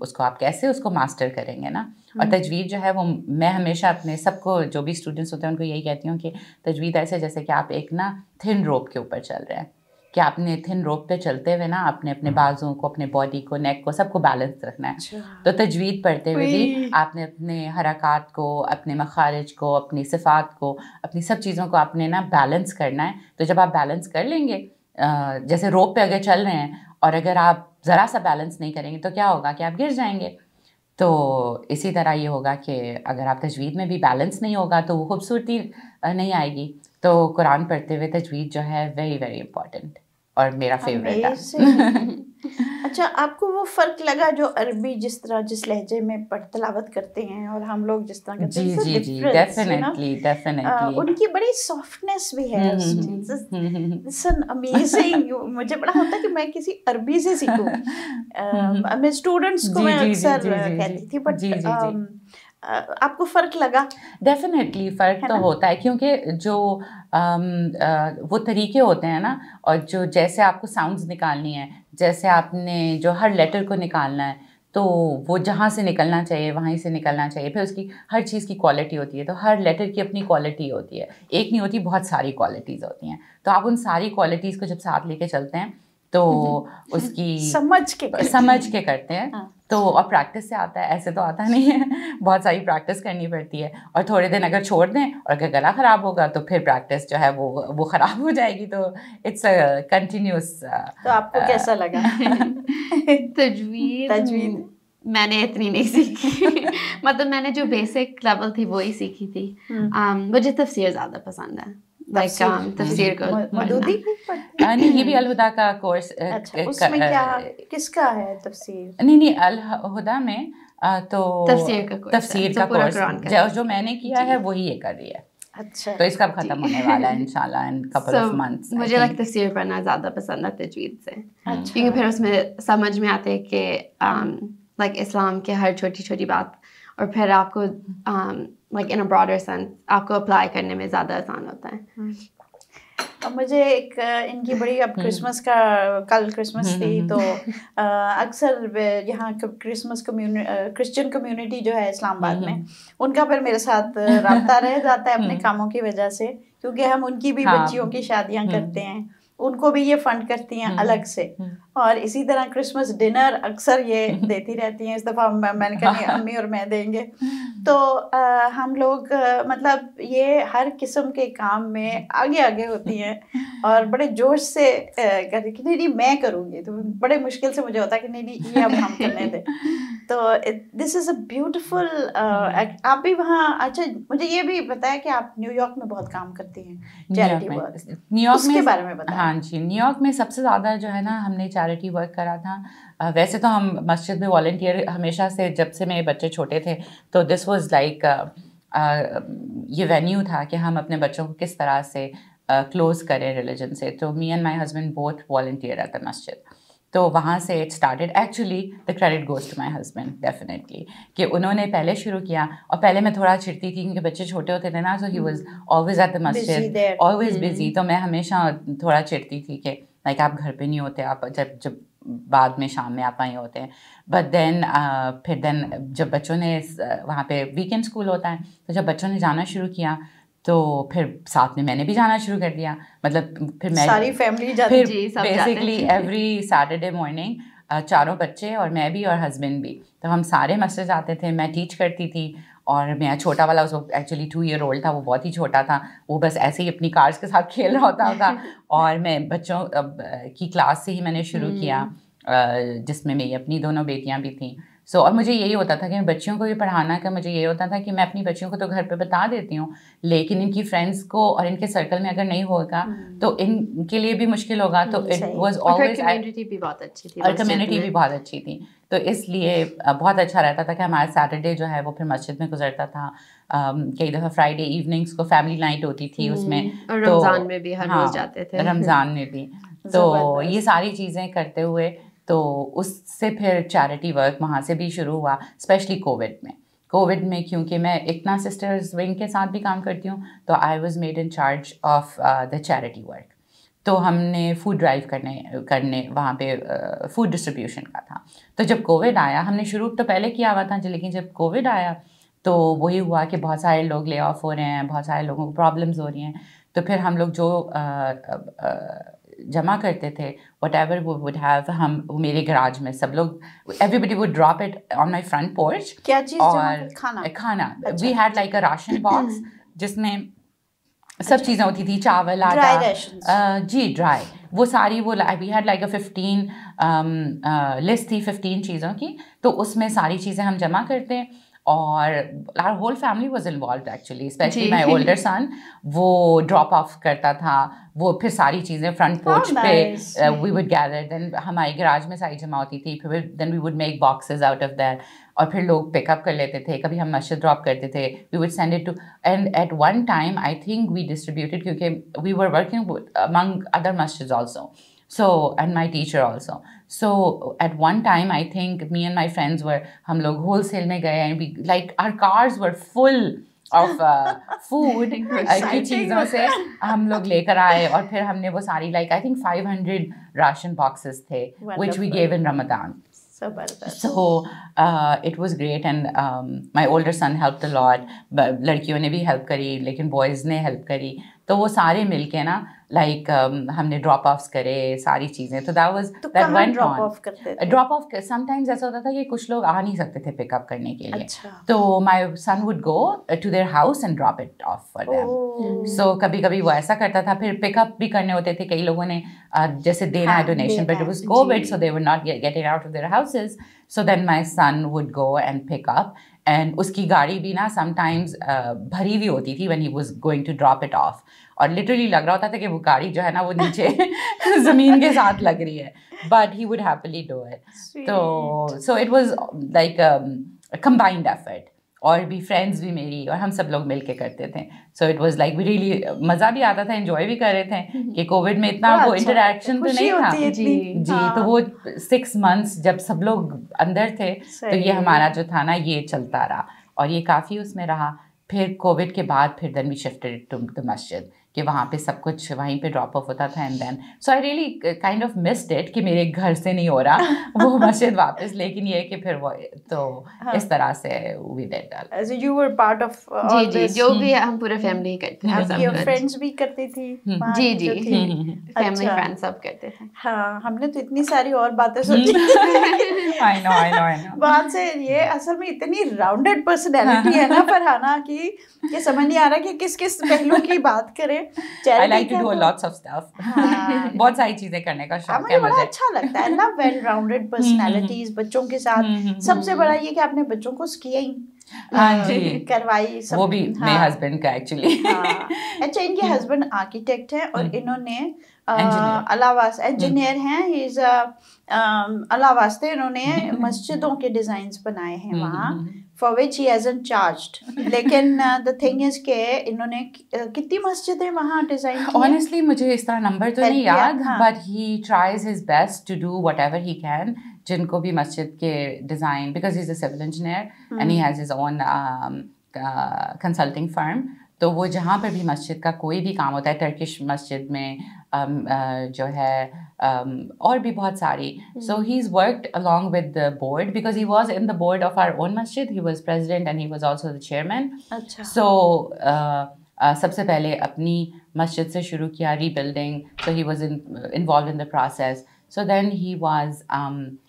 اس کو آپ کیسے اس کو ماسٹر کریں گے نا. اور تجوید جو ہے وہ میں ہمیشہ اپنے سب کو جو بھی اسٹوڈنٹس ہوتے ہیں ان کو یہی کہتی ہوں کہ تجوید ایسے جیسے کہ آپ ایک نا تھن روپ کے اوپر چل رہے ہیں, کہ آپ نے تھن روپ پہ چلتے ہوئے نا اپنے بازوں کو, اپنے باڈی کو, نیک کو, سب کو بیلنس رکھنا ہے. تو تجوید پڑھتے ہوئے بھی آپ نے اپنے حرکات کو, اپنے مخارج کو, اپنی صفات کو, اپنی سب چیزوں کو آپ نے نا بیلنس کرنا ہے. تو جب آپ بیلنس کر لیں گے, جیسے روپ پہ اگر چل رہے ہیں اور اگر آپ ذرا سا بیلنس نہیں کریں گے تو کیا ہوگا کہ آپ گر جائیں گے. تو اسی طرح یہ ہوگا کہ اگر آپ تجوید میں بھی بیلنس نہیں ہوگا تو وہ خوبصورتی نہیں آئے گی. تو قرآن پڑھتے ہوئے تجوید جو ہے ویری ویری امپورٹنٹ اور میرا فیوریٹ ہے.
اچھا, آپ کو وہ فرق لگا جو عربی جس طرح جس لہجے میں تلاوت کرتے ہیں اور ہم لوگ جس طرح کرتے ہیں؟
جی جی ڈیفینیٹلی
ان کی بڑی سافٹنیس بھی ہے اس میں. امیزنگ. مجھے بڑا ہوتا ہے کہ میں کسی عربی سے سیکھوں. میں اسٹوڈنٹس کو میں اکثر کہتی تھی, بٹ آپ کو فرق لگا؟
ڈیفینیٹلی فرق تو ہوتا ہے, کیونکہ جو وہ طریقے ہوتے ہیں نا, اور جو جیسے آپ کو ساؤنڈز نکالنی ہے, جیسے آپ نے جو ہر لیٹر کو نکالنا ہے تو وہ جہاں سے نکلنا چاہیے وہیں سے نکلنا چاہیے. پھر اس کی ہر چیز کی کوالٹی ہوتی ہے, تو ہر لیٹر کی اپنی کوالٹی ہوتی ہے, ایک نہیں ہوتی, بہت ساری کوالٹیز ہوتی ہیں. تو آپ ان ساری کوالٹیز کو جب ساتھ لے کے چلتے ہیں تو اس کی سمجھ کے کرتے ہیں. تو اور پریکٹس سے آتا ہے, ایسے تو آتا نہیں ہے, بہت ساری پریکٹس کرنی پڑتی ہے. اور تھوڑے دن اگر چھوڑ دیں اور اگر گلا خراب ہوگا تو پھر پریکٹس جو ہے وہ خراب ہو جائے گی. تو اٹس اے کنٹینیوس.
تو آپ کو کیسا لگا
تجوید؟ میں نے اتنی نہیں سیکھی. مطلب میں نے جو بیسک لیول تھی وہی سیکھی تھی. مجھے تفسیر زیادہ پسند ہے. تفسیر کو
نہیں, یہ بھی الہدا کا کورس.
اس میں کیا کس کا ہے تفسیر؟
نہیں الہدا میں تو تفسیر کا کورس جو میں نے کیا ہے وہی یہ کر رہی ہے.
اچھا,
تو اس کا ختم ہونے والا ہے انشاءاللہ ان کپل آف منتھس.
مجھے لگتا ہے تفسیر پڑھنا زیادہ پسند ہے تجوید سے, کیونکہ پھر اس میں سمجھ میں آتے کہ لائک اسلام کے ہر چھوٹی چھوٹی بات, اور پھر آپ کو like in a broader sense آپ کو اپلائی کرنے میں زیادہ آسان ہوتا ہے.
اب مجھے ایک ان کی بڑی, اب کرسمس کا, کل کرسمس تھی تو اکثر یہاں کرسمس کرسچن کمیونٹی جو ہے اسلام آباد میں, ان کا پھر میرے ساتھ رابطہ رہ جاتا ہے اپنے کاموں کی وجہ سے, کیونکہ ہم ان کی بھی بچیوں کی شادیاں کرتے ہیں, ان کو بھی یہ فنڈ کرتی ہیں الگ سے. اور اسی طرح کرسمس ڈنر اکثر یہ دیتی رہتی ہیں. اس دفعہ میں نے کہا امی اور میں دیں گے. تو ہم لوگ مطلب یہ ہر قسم کے کام میں آگے ہوتی ہیں اور بڑے جوش سے کہتی کہ نہیں میں کروں گی. تو بڑے مشکل سے مجھے ہوتا ہے کہ نہیں یہ اب ہم کرنے دیں. تو دس از اے بیوٹیفل. آپ بھی وہاں, اچھا مجھے یہ بھی بتایا کہ آپ نیو یارک میں بہت کام کرتی ہیں چیریٹی ورک, اس کے بارے میں بتائیں.
ہاں جی, نیو یارک میں سب سے زیادہ جو ہے نا ہم نے چیریٹی ورک کرا تھا. ویسے تو ہم مسجد میں والنٹیئر ہمیشہ سے, جب سے میرے بچے چھوٹے تھے, تو دس واز لائک یہ وینیو تھا کہ ہم اپنے بچوں کو کس طرح سے کلوز کریں ریلیجن سے. تو me and my husband both volunteer at the مسجد. تو وہاں سے it started. Actually the credit goes to my husband definitely, کہ انہوں نے پہلے شروع کیا. اور پہلے میں تھوڑا چڑھتی تھی کیونکہ بچے چھوٹے ہوتے تھے نا, so he was always at the masjid, always busy. تو میں ہمیشہ تھوڑا چڑھتی تھی کہ لائک آپ گھر پہ نہیں ہوتے, آپ جب بعد میں شام میں آپ وہیں ہوتے ہیں. بٹ دین پھر جب بچوں نے وہاں پہ ویکینڈ اسکول ہوتا ہے, تو جب بچوں نے جانا شروع کیا تو پھر ساتھ میں نے بھی جانا شروع کر دیا. مطلب پھر میں
ساری فیملی
پھر بیسکلی ایوری سیٹرڈے مارننگ چاروں بچے اور میں بھی اور ہسبینڈ بھی, تو ہم سارے مسجد جاتے تھے. میں ٹیچ کرتی تھی, اور میرا چھوٹا والا اس وقت ایکچولی 2 year old تھا, وہ بہت ہی چھوٹا تھا, وہ بس ایسے ہی اپنی کارس کے ساتھ کھیل رہا ہوتا تھا. اور میں بچوں کی کلاس سے ہی میں نے شروع کیا, جس میں میری اپنی دونوں بیٹیاں بھی تھیں. سو اور مجھے یہی ہوتا تھا کہ میں بچیوں کو بھی پڑھانا کا مجھے یہ ہوتا تھا کہ میں اپنی بچیوں کو تو گھر پہ بتا دیتی ہوں, لیکن ان کی فرینڈس کو اور ان کے سرکل میں اگر نہیں ہوگا تو ان کے لیے بھی مشکل ہوگا. تو اٹ واز آلویز,
کمیونٹی بھی بہت اچھی تھی,
اور کمیونٹی بھی بہت اچھی تھی, تو اس لیے بہت اچھا رہتا تھا کہ ہمارا سیٹرڈے جو ہے وہ پھر مسجد میں گزرتا تھا. کئی دفعہ فرائیڈے ایوننگس کو فیملی نائٹ ہوتی تھی اس میں,
رمضان میں بھی ہر روز جاتے تھے,
رمضان میں بھی. تو یہ ساری چیزیں کرتے ہوئے تو اس سے پھر چیریٹی ورک وہاں سے بھی شروع ہوا, اسپیشلی کووڈ میں کیونکہ میں اکنا سسٹرز ونگ کے ساتھ بھی کام کرتی ہوں, تو I was made in charge of the charity work. تو ہم نے فوڈ ڈرائیو کرنے وہاں پہ فوڈ ڈسٹریبیوشن کا تھا. تو جب کووڈ آیا, ہم نے شروع تو پہلے کیا ہوا تھا, لیکن جب کووڈ آیا تو وہی ہوا کہ بہت سارے لوگ لے آف ہو رہے ہیں, بہت سارے لوگوں کو پرابلمز ہو رہی ہیں. تو پھر ہم لوگ جو جمع کرتے تھے whatever we would have, ہم میرے گراج میں سب لوگ everybody would drop it on my front porch.
کیا چیز؟
اور کھانا, we had like a ration box جس میں سب چیزیں ہوتی تھی, چاول, آٹا, جی ڈرائی, وہ ساری وہ we had like a 15 list تھی 15 چیزوں کی. تو اس میں ساری چیزیں ہم جمع کرتے, اور our whole family was involved actually, especially my older son. وہ ڈراپ آف کرتا تھا, وہ پھر ساری چیزیں فرنٹ پورچ پہ we would gather, then ہمارے گراج میں ساری جمع ہوتی تھی, پھر then we would make boxes out of that, اور پھر لوگ پک اپ کر لیتے تھے. کبھی ہم مسجد ڈراپ کرتے تھے, we would send it to, and at one time I think we distributed کیونکہ we were working among other masjids also, so and my teacher also. So at one time I think me and my friends were, ہم لوگ whole cell میں گئے and we like our cars were full of food کی چیزوں سے ہم لوگ لے کر آئے, اور پھر ہم نے وہ ساری like I think 500 ration boxes تھے which we gave in Ramadan. So it was great, and my older son helped a lot. لڑکیوں نے بھی ہیلپ کری لیکن بوائز نے ہیلپ کری, تو وہ سارے مل کے نا لائک ہم نے ڈراپ آفس کرے ساری چیزیں. تو that was that went on. Drop off sometimes ایسا ہوتا تھا کہ کچھ لوگ آ نہیں سکتے تھے پک اپ کرنے کے لیے, تو my son would go to their house and drop it off for them. So کبھی کبھی وہ ایسا کرتا تھا. پھر پک اپ بھی کرنے ہوتے تھے, کئی لوگوں نے جیسے دینا ہے donation, but it was COVID so they were not getting out of their houses. So then my son would go and pick up, and اس کی گاڑی بھی نا سم ٹائمز بھری ہوئی ہوتی تھی when he was going to drop it off, اور لٹرلی لگ رہا ہوتا تھا کہ وہ گاڑی جو ہے نا وہ نیچے زمین کے ساتھ لگ رہی ہے, but he would happily do it. So it was like a combined effort, اور بھی فرینڈس بھی میری اور ہم سب لوگ مل کے کرتے تھے. So it was like really مزہ بھی آتا تھا, انجوائے بھی کر رہے تھے کہ کووڈ میں اتنا وہ انٹریکشن تو نہیں تھا. جی تو وہ 6 months جب سب لوگ اندر تھے تو یہ ہمارا جو تھا نا یہ چلتا رہا, اور یہ کافی اس میں رہا. پھر کووڈ کے بعد پھر دین وی شفٹڈ ٹو دی مسجد, کہ وہاں پہ سب کچھ وہیں پہ ڈراپ آف ہوتا تھا. And then so I really kind of missed it کہ میرے گھر سے نہیں ہو رہا وہ مسجد واپس, لیکن یہ کہ پھر وہ تو اس طرح سے we did
as you were part of.
جی جو بھی ہم پورے فیملی کرتے ہیں,
آپ فرینڈز بھی کرتی تھی؟
جی جی فیملی فرینڈ سب کرتے تھے.
ہاں ہم نے تو اتنی ساری اور باتیں سوچی بات سے. یہ اصل میں اتنی راؤنڈیڈ پرسنالٹی ہے نا فرحانہ کی کہ سمجھ نہیں آ رہا کہ کس کس پہلو کی بات کریں.
I like to do lots of stuff. بہت ساری چیزیں کرنے کا شوق ہے مجھے.
بڑا اچھا لگتا ہے نا ویل راؤنڈیڈ پرسنالٹیز بچوں کے ساتھ. سب سے بڑا یہ کہ آپ نے بچوں کو اسکیئنگ کروائی,
وہ بھی میرے ہسبینڈ کا ایکچولی.
اچھا, ان کے ہسبینڈ آرکیٹیکٹ ہیں اور انہوں نے اللہ واسطے انجینئر ہیں, ہی از اللہ واسطے انہوں نے مسجدوں کے ڈیزائنس بنائے ہیں وہاں, for which he hasn't charged. لیکن the thing is کہ انہوں نے کتنی مسجدیں وہاں ڈیزائن کی.
Honestly مجھے اس طرح نمبر تو نہیں یاد, but he tries his best to do whatever he can. جن کو بھی مسجد کے design, because he's a civil engineer and he has his own consulting firm, تو وہ جہاں پہ بھی مسجد کا کوئی بھی کام ہوتا ہے, ٹرکش مسجد میں جو ہے اور بھی بہت ساری. So he's worked along with the board because he was in the board of our own masjid. He was president and he was also the chairman. So سب سے پہلے اپنی مسجد سے شروع کیا rebuilding. So he was involved in the process. So then he was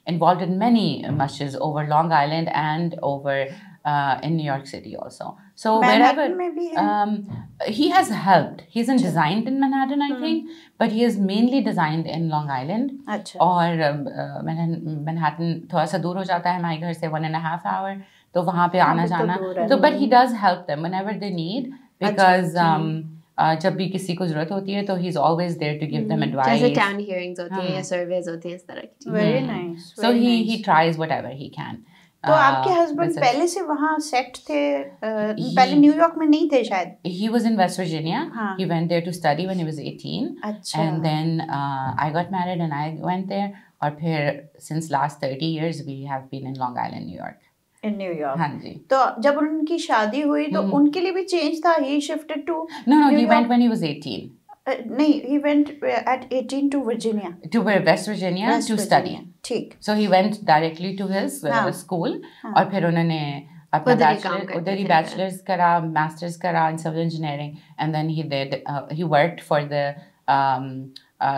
involved in many masjids over Long Island and over in New York City also. So wherever he has helped. He hasn't designed in Manhattan, I think, but he has mainly designed in Long Island. اور Manhattan تھوڑا سا دور ہو جاتا ہے ہمارے گھر سے 1.5 hour, تو وہاں پہ آنا جانا تو but he does help them whenever they need, because جب بھی کسی کو ضرورت ہوتی ہے تو he is always there to give them advice.
جیسے town hearings ہوتی ہیں یا surveys ہوتی ہیں اس طرح کی.
Very nice.
So he tries whatever he can.
تو آپ کے ہسبینڈ پہلے سے وہاں سیٹ تھے, پہلے نیو یارک میں نہیں تھے شاید؟
He was in West Virginia. He went there to study when he was 18. And then I got married and I went there. اور پھر since last 30 years we have been in Long Island, New York.
In New York.
ہاں جی.
تو جب ان کی شادی ہوئی تو ان کے لیے بھی چینج تھا, he shifted to
No, he went when he was 18.
نہیں, he went at 18 to Virginia.
To West Virginia to study.
ٹھیک.
So he went directly to his school. اور پھر انہوں نے اپنا ادھر ہی بیچلرز کرا, ماسٹرز کرا in civil engineering, and then he worked for the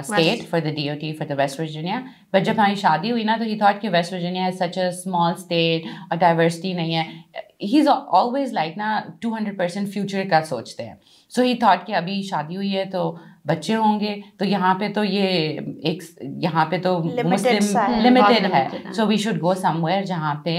state, for the DOT, for the West Virginia. But جب ہماری شادی ہوئی نا تو he thought کہ West Virginia is such a small state اور diversity نہیں ہے. He's always like نا 200% future کا سوچتے ہیں. So he thought کہ ابھی شادی ہوئی ہے تو بچے ہوں گے تو یہاں پہ تو یہ ایک یہاں پہ تو مسلم limited ہے, so we should go somewhere جہاں پہ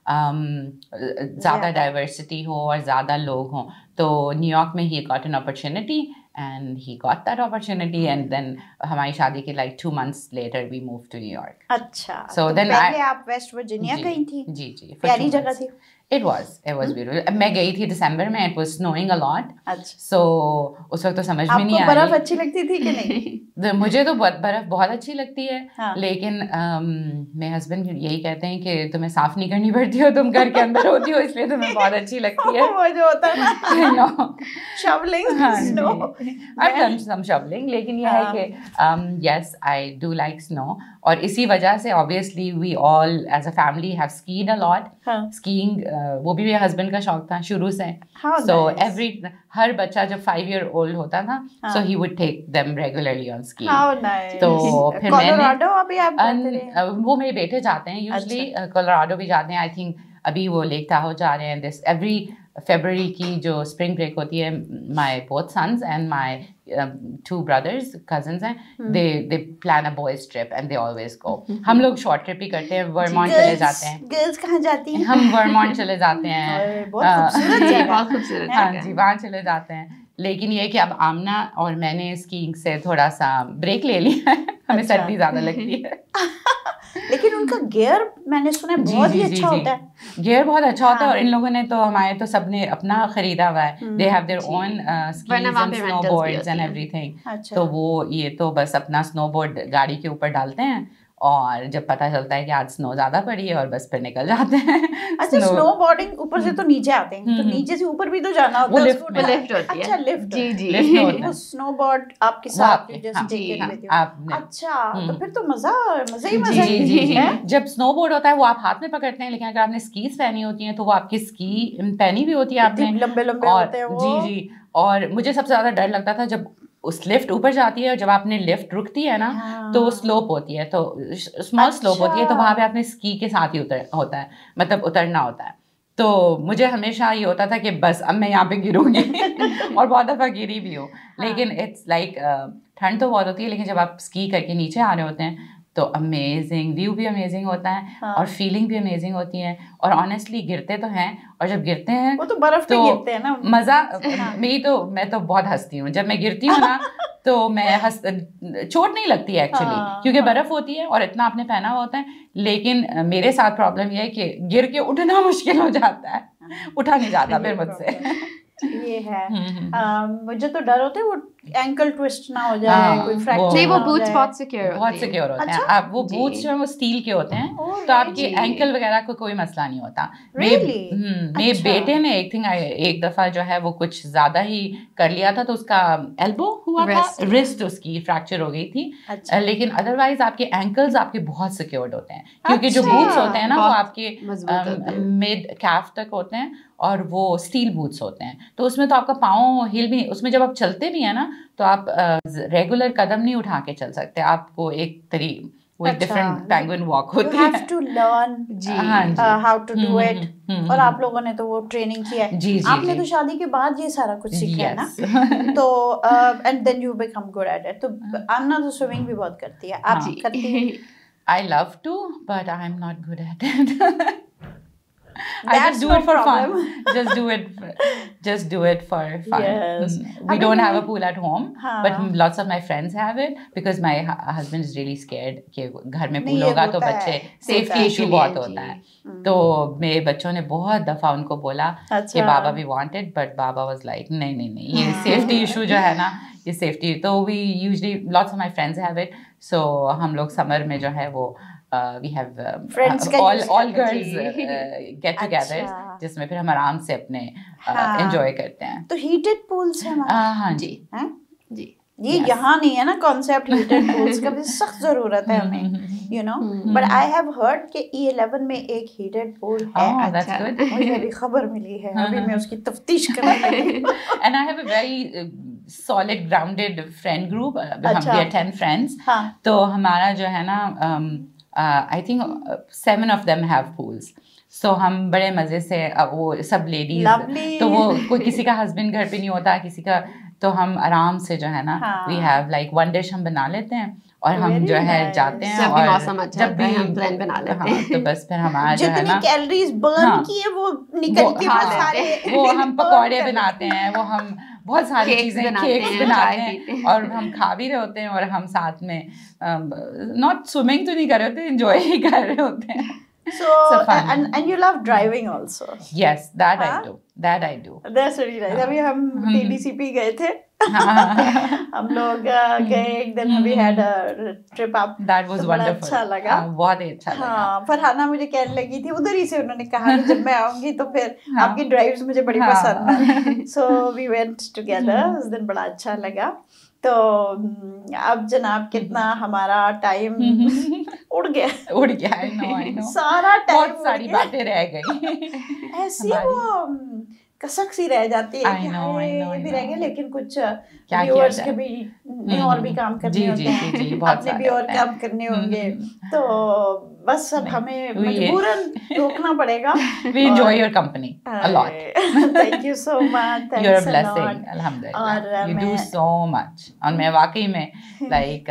زیادہ ڈائیورسٹی ہو اور زیادہ لوگ ہوں. تو نیو یارک میں he got an opportunity and he got that opportunity, and then ہماری شادی کے like 2 months later we moved to New York.
اچھا,
so then
پہلے آپ ویسٹ ورجینیا گئی تھی؟
جی جی,
پیاری جگہ تھی.
It was beautiful. میں گئی تھی دسمبر میں, it was snowing a lot. So اس وقت تو سمجھ میں نہیں آئی.
آپ کو برف اچھی لگتی تھی کہ نہیں؟
مجھے تو برف بہت اچھی لگتی ہے, لیکن میرے ہسبینڈ یہی کہتے ہیں کہ تمہیں صاف نہیں کرنی پڑتی ہو, تم گھر کے اندر ہوتی ہو, اس لیے تمہیں بہت اچھی لگتی ہے.
وہ جو ہوتا ہے نا shoveling snow.
I've done some shoveling, لیکن یہ ہے کہ yes, I do like snow. اور اسی وجہ سے obviously we all as a family have skied a lot. Skiing وہ بھی میرے ہسبینڈ کا شوق تھا شروع سے. So ہر بچہ جب 5 year old ہوتا تھا so he would take them regularly on skiing.
How nice.
تو پھر میں
نے
وہ میرے بیٹے جاتے ہیں usually, Colorado بھی جاتے ہیں. I think ابھی وہ لیک تاہو جا رہے ہیں. This every February کی جو اسپرنگ بریک ہوتی ہے, my both sons and my 2 brothers cousins ہیں, they plan a boys trip and they always go. ہم لوگ شارٹ ٹرپ ہی کرتے ہیں, ورمونٹ چلے جاتے ہیں.
گرلز کہاں جاتی ہیں؟
ہم ورمونٹ چلے جاتے ہیں.
بہت خوبصورت.
ہاں جی, وہاں چلے جاتے ہیں. لیکن یہ کہ اب آمنہ اور میں نے اسکیئنگ سے تھوڑا سا بریک لے لیا ہے, ہمیں سردی زیادہ لگتی ہے.
لیکن ان کا گیئر میں نے سنا بہت ہی اچھا ہوتا ہے.
گیئر بہت اچھا ہوتا ہے, اور ان لوگوں نے تو ہمارے تو سب نے اپنا خریدا ہوا ہے. They have their own skis and snowboards and everything. تو وہ یہ تو بس اپنا سنو بورڈ گاڑی کے اوپر ڈالتے ہیں, اور جب پتہ چلتا ہے کہ آج سنو زیادہ پڑی ہے اور بس پھر نکل جاتے ہیں.
اچھا, سنو بورڈنگ اوپر سے تو نیچے آتے ہیں, تو نیچے سے اوپر بھی تو جانا ہوتا ہے.
لفٹ ہوتی ہے.
اچھا, لفٹ.
جی جی,
وہ سنو بورڈ آپ کے ساتھ اچھا, تو پھر تو مزہ ہی مزہ.
جی, جب سنو بورڈ ہوتا ہے وہ آپ ہاتھ میں پکڑتے ہیں, لیکن اگر آپ نے اسکیز پہنی ہوتی ہیں تو وہ آپ کی اسکی پہنی بھی ہوتی ہے آپ نے,
لمبے لمبے ہوتے ہیں وہ.
جی جی. اور مجھے سب سے زیادہ ڈر لگتا تھا جب اس لفٹ اوپر جاتی ہے, اور جب آپ نے لفٹ رکتی ہے نا تو وہ سلوپ ہوتی ہے, تو اسمال سلوپ ہوتی ہے, تو وہاں پہ آپ نے اسکی کے ساتھ ہی ہوتا ہے, مطلب اترنا ہوتا ہے. تو مجھے ہمیشہ یہ ہوتا تھا کہ بس اب میں یہاں پہ گروں گی, اور بہت دفعہ گری بھی ہوں. لیکن اٹس لائک ٹھنڈ تو بہت ہوتی ہے, لیکن جب آپ اسکی کر کے نیچے آ رہے ہوتے ہیں تو امیزنگ ویو بھی امیزنگ ہوتا ہے, اور فیلنگ بھی امیزنگ ہوتی ہے. اور آنیسٹلی گرتے تو ہیں, اور جب گرتے ہیں
وہ تو برف پہ گرتے ہیں نا,
مزہ. میں تو بہت ہنستی ہوں جب میں گرتی ہوں نا, تو میں چوٹ نہیں لگتی ہے ایکچولی, کیونکہ برف ہوتی ہے اور اتنا آپ نے پہنا ہوا ہوتا ہے. لیکن میرے ساتھ پرابلم یہ ہے کہ گر کے اٹھنا مشکل ہو جاتا ہے, اٹھا نہیں جاتا پھر مجھ سے.
یہ ہے, مجھے تو ڈر ہوتا ہے وہ اینکل ٹوسٹ نہ ہو جائے, کوئی فریکچر.
نہیں, وہ بوٹس بہت
سیکیور ہوتے ہیں. اب وہ بوٹس جو ہیں وہ اسٹیل کے ہوتے ہیں, تو آپ کے اینکل وغیرہ کو کوئی مسئلہ نہیں ہوتا. میرے بیٹے نے ایک دفعہ جو ہے وہ کچھ زیادہ ہی کر لیا تھا, تو اس کا ایلبو ہوا تھا, رسٹ اس کی فریکچر ہو گئی تھی. لیکن ادروائز آپ کے اینکلز آپ کے بہت سیکیورڈ ہوتے ہیں, کیونکہ جو بوٹس ہوتے ہیں نا وہ آپ کے مڈ کیف تک ہوتے ہیں, اور وہ اسٹیل بوٹس ہوتے ہیں. تو اس میں تو آپ کا پاؤں ہل بھی, اس میں جب آپ چلتے بھی ہیں نا تو آپ ریگولر قدم نہیں اٹھا کے چل سکتے. آپ کو ایک وہ ڈفرنٹ پینگوئن واک ہوتی ہے.
You have to learn how to do it. اور آپ لوگوں نے تو وہ ٹریننگ کیا ہے, آپ نے تو شادی کے بعد یہ سارا کچھ سیکھا ہے نا, تو and then you become good at it. تو آمنہ تو سوئمنگ بھی بہت کرتی ہے, آپ کرتی ہیں؟
I love to, but I'm not good at it. I just do it for fun. Just do it for fun.
Yes.
We don't have a pool at home, but lots of my friends have it because my husband is really scared کہ گھر میں پول ہوگا تو بچے safety issue بہت ہوتا ہے. تو میرے بچوں نے بہت دفعہ ان کو بولا کہ بابا we want it, but بابا was like نہیں یہ safety issue جو ہے نا, یہ safety. تو we usually lots of my friends have it. So ہم لوگ سمر میں جو ہے وہ we have all girls get together جس میں پھر ہم آرام سے اپنے enjoy کرتے ہیں.
تو heated pools ہیں ہمارے.
ہاں جی
جی, یہ یہاں نہیں ہے نا کانسیپٹ heated pools کا, بھی سخت ضرورت ہے ہمیں, you know. But I have heard کہ E11 میں ایک heated pool ہے.
That's good.
مجھے ابھی خبر ملی ہے, ابھی میں اس کی تفتیش کرنے لگی.
And I have a very solid grounded friend group. We are 10 friends. تو ہمارا جو ہے نا I think 7 of them have pools. So ہم بڑے مزے سے وہ سب لیڈیز, تو وہ کوئی کسی کا ہسبینڈ گھر پہ نہیں ہوتا, کسی کا, تو ہم آرام سے جو ہے نا we have like one dish ہم بنا لیتے ہیں اور ہم جو ہے جاتے ہیں, اور جب بھی ہم پلان بنا لیتے ہیں تو بس پھر ہمارا جو ہے نا
جتنی کیلریز برن کی ہے وہ نکل کے
وہ ہم پکوڑے بناتے ہیں, وہ ہم بہت ساری چیزیں کیکس بناتے ہیں, اور ہم کھا بھی رہے ہوتے ہیں, اور ہم ساتھ میں ناٹ سوئمنگ تو نہیں کر رہے ہوتے, انجوائے ہی کر رہے ہوتے ہیں.
So and you love driving also.
Yes, that I do.
That's really nice. ابھی ہم TDCP گئے تھے, ہم لوگ گئے ایک دن, we had a trip up.
That was wonderful.
اچھا لگا,
بہت ہی اچھا لگا.
ہاں, فرحانہ مجھے کہنے لگی تھی ادھر ہی سے, انہوں نے کہا کہ جب میں آؤں گی تو پھر آپ کی ڈرائیوز مجھے بڑی پسند ہیں. So we went together, اس دن بڑا اچھا لگا. تو اب جناب کتنا ہمارا ٹائم اڑ گیا, سارا ٹائم,
بہت ساری باتیں رہ گئی
ایسی, وہ کسک سی رہ جاتی ہے کہ یہ بھی رہ گیا, لیکن کچھ ویورز کے بھی اور بھی کام کرنے ہوتے ہیں, اپنے بھی اور کام کرنے ہوں گے, تو بس اب ہمیں مجبوراً روکنا پڑے گا.
We enjoy your company a lot.
Thank you so much.
You're a blessing. Alhamdulillah. You do so much. اور میں واقعی میں like